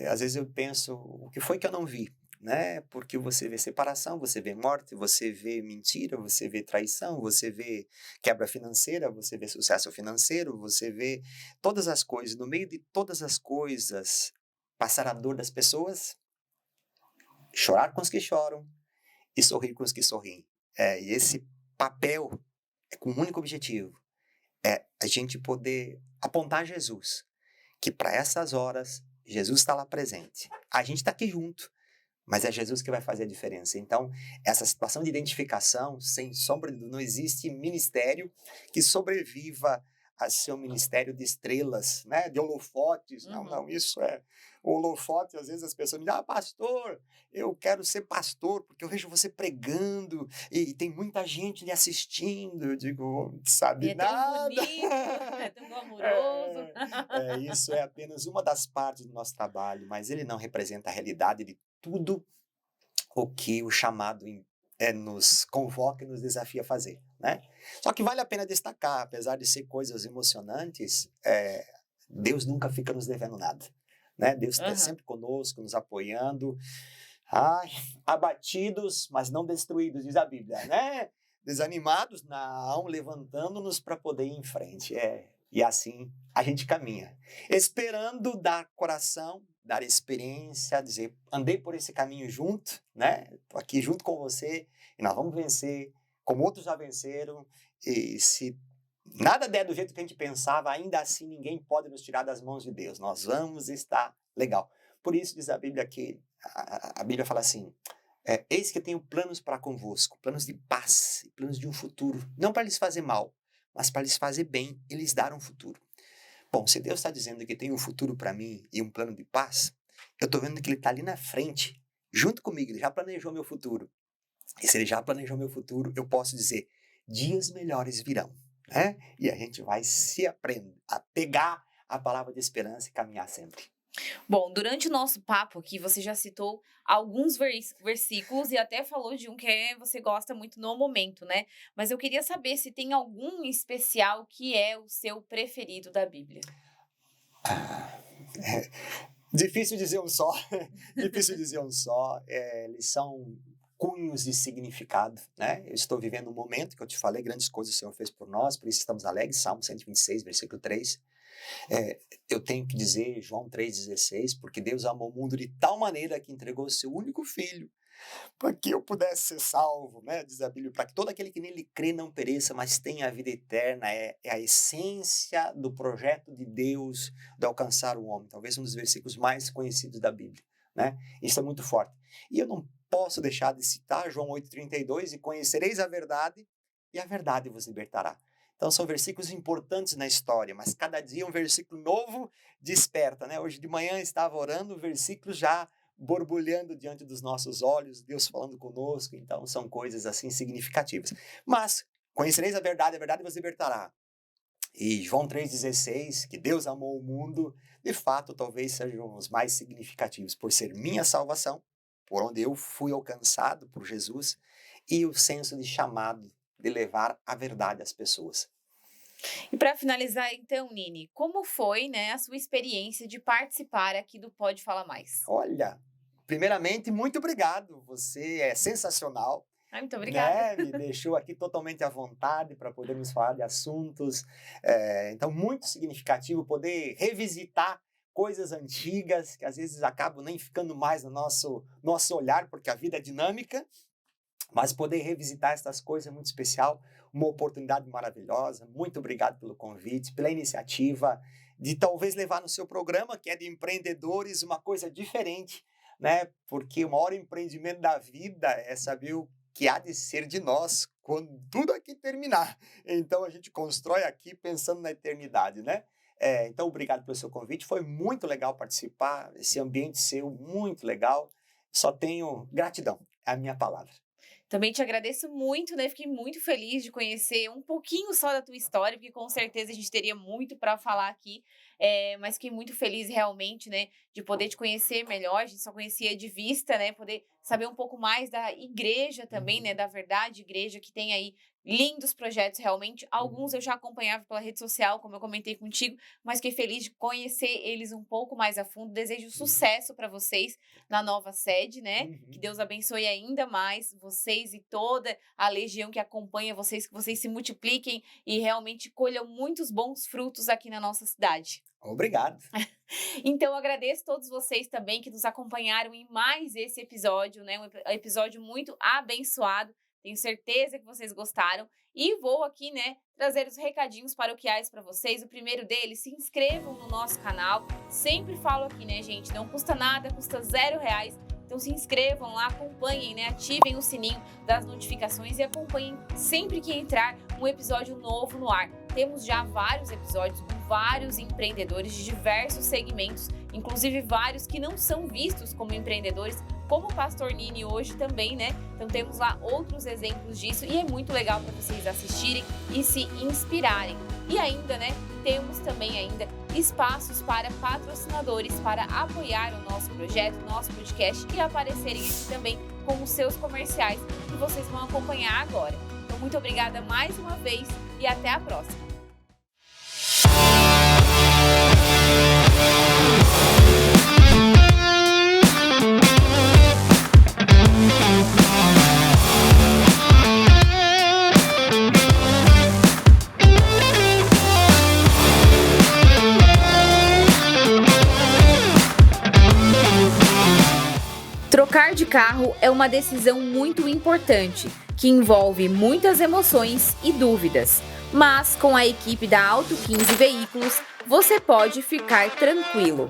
às vezes eu penso, o que foi que eu não vi? Né? Porque você vê separação, você vê morte, você vê mentira, você vê traição, você vê quebra financeira, você vê sucesso financeiro, você vê todas as coisas. No meio de todas as coisas, passar a dor das pessoas, chorar com os que choram e sorrir com os que sorriem. E esse papel é com um único objetivo, é a gente poder apontar Jesus, que para essas horas, Jesus está lá presente. A gente está aqui junto, mas é Jesus que vai fazer a diferença. Então, essa situação de identificação, sem sombra de dúvida, não existe ministério que sobreviva a seu ministério de estrelas, né? De holofotes. Não, isso é... O holofote, às vezes as pessoas me dizem, pastor, eu quero ser pastor, porque eu vejo você pregando e tem muita gente lhe assistindo. Eu digo, sabe É nada. tão bonito, é tão amoroso. Isso é apenas uma das partes do nosso trabalho, mas ele não representa a realidade de tudo o que o chamado nos convoca e nos desafia a fazer, né? Só que vale a pena destacar, apesar de ser coisas emocionantes, Deus nunca fica nos devendo nada, né? Deus está sempre conosco, nos apoiando, abatidos, mas não destruídos, diz a Bíblia, né? Desanimados, não, levantando-nos para poder ir em frente, e assim a gente caminha, esperando dar coração, dar experiência, dizer, andei por esse caminho junto, né? Tô aqui junto com você e nós vamos vencer, como outros já venceram, e se nada der do jeito que a gente pensava, ainda assim ninguém pode nos tirar das mãos de Deus, nós vamos estar legal. Por isso diz a Bíblia que, a Bíblia fala assim, eis que tenho planos para convosco, planos de paz, planos de um futuro, não para lhes fazer mal, mas para lhes fazer bem e lhes dar um futuro. Bom, se Deus está dizendo que tem um futuro para mim e um plano de paz, eu estou vendo que Ele está ali na frente, junto comigo, Ele já planejou meu futuro. E se Ele já planejou meu futuro, eu posso dizer, dias melhores virão, né? E a gente vai se aprender a pegar a palavra de esperança e caminhar sempre. Bom, durante o nosso papo aqui, você já citou alguns versículos e até falou de um que você gosta muito no momento, né? Mas eu queria saber se tem algum especial que é o seu preferido da Bíblia. Difícil dizer um só, difícil dizer um só. Eles são cunhos de significado, né? Eu estou vivendo um momento que eu te falei, grandes coisas o Senhor fez por nós, por isso estamos alegres, Salmo 126, versículo 3. Eu tenho que dizer João 3,16, porque Deus amou o mundo de tal maneira que entregou o seu único filho, para que eu pudesse ser salvo, né? Diz a Bíblia, para que todo aquele que nele crê não pereça, mas tenha a vida eterna. É a essência do projeto de Deus de alcançar o homem, talvez um dos versículos mais conhecidos da Bíblia, né? Isso é muito forte. E eu não posso deixar de citar João 8,32, e conhecereis a verdade, e a verdade vos libertará. Então são versículos importantes na história, mas cada dia um versículo novo desperta, né? Hoje de manhã estava orando, o versículo já borbulhando diante dos nossos olhos, Deus falando conosco, então são coisas assim significativas. Mas conhecereis a verdade vos libertará. E João 3,16, que Deus amou o mundo, de fato talvez sejam os mais significativos, por ser minha salvação, por onde eu fui alcançado por Jesus, e o senso de chamado de levar a verdade às pessoas. E para finalizar, então, Nini, como foi, né, a sua experiência de participar aqui do Pode Falar Mais? Olha, primeiramente, muito obrigado. Você é sensacional. Muito obrigada. Né? Me deixou aqui totalmente à vontade para podermos falar de assuntos. Então, muito significativo poder revisitar coisas antigas que às vezes acabam nem ficando mais no nosso olhar, porque a vida é dinâmica. Mas poder revisitar essas coisas é muito especial, uma oportunidade maravilhosa. Muito obrigado pelo convite, pela iniciativa de talvez levar no seu programa, que é de empreendedores, uma coisa diferente, né? Porque o maior empreendimento da vida é saber o que há de ser de nós quando tudo aqui terminar. Então a gente constrói aqui pensando na eternidade, né? Então obrigado pelo seu convite, foi muito legal participar, esse ambiente seu, muito legal. Só tenho gratidão, é a minha palavra. Também te agradeço muito, né? Fiquei muito feliz de conhecer um pouquinho só da tua história, porque com certeza a gente teria muito para falar aqui, mas fiquei muito feliz realmente, né, de poder te conhecer melhor. A gente só conhecia de vista, né? Poder saber um pouco mais da igreja também, né? Da Verdade Igreja, que tem aí lindos projetos realmente. Alguns eu já acompanhava pela rede social, como eu comentei contigo, mas fiquei feliz de conhecer eles um pouco mais a fundo. Desejo sucesso para vocês na nova sede, né? Que Deus abençoe ainda mais vocês e toda a legião que acompanha vocês, que vocês se multipliquem e realmente colham muitos bons frutos aqui na nossa cidade. Obrigado. Então, agradeço a todos vocês também que nos acompanharam em mais esse episódio, né? Um episódio muito abençoado. Tenho certeza que vocês gostaram. E vou aqui, né, trazer os recadinhos paroquiais para vocês. O primeiro deles, se inscrevam no nosso canal. Sempre falo aqui, né, gente? Não custa nada, custa R$0. Então se inscrevam lá, acompanhem, né? Ativem o sininho das notificações e acompanhem sempre que entrar um episódio novo no ar. Temos já vários episódios com vários empreendedores de diversos segmentos, inclusive vários que não são vistos como empreendedores, como o Pastor Nini hoje também, né? Então temos lá outros exemplos disso e é muito legal para vocês assistirem e se inspirarem. E ainda, né, temos também ainda espaços para patrocinadores para apoiar o nosso projeto, nosso podcast e aparecerem aqui também com os seus comerciais que vocês vão acompanhar agora. Então muito obrigada mais uma vez e até a próxima. Trocar de carro é uma decisão muito importante, que envolve muitas emoções e dúvidas. Mas com a equipe da Auto 15 Veículos, você pode ficar tranquilo.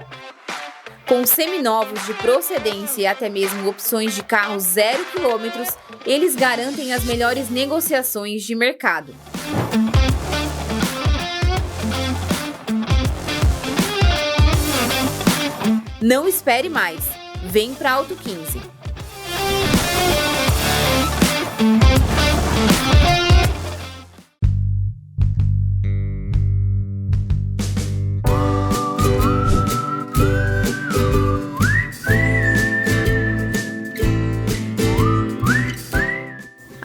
Com seminovos de procedência e até mesmo opções de carro 0 km, eles garantem as melhores negociações de mercado. Não espere mais. Vem para Auto 15.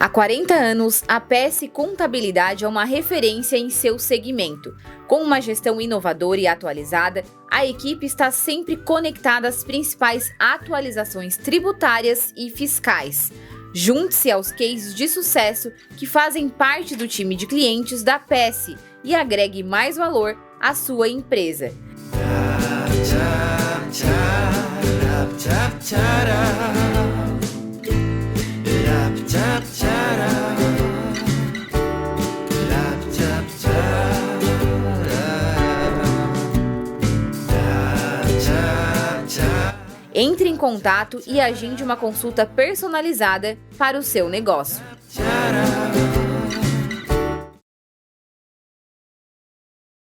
Há 40 anos, a PS Contabilidade é uma referência em seu segmento. Com uma gestão inovadora e atualizada, a equipe está sempre conectada às principais atualizações tributárias e fiscais. Junte-se aos cases de sucesso que fazem parte do time de clientes da PS e agregue mais valor à sua empresa. Entre em contato e agende uma consulta personalizada para o seu negócio.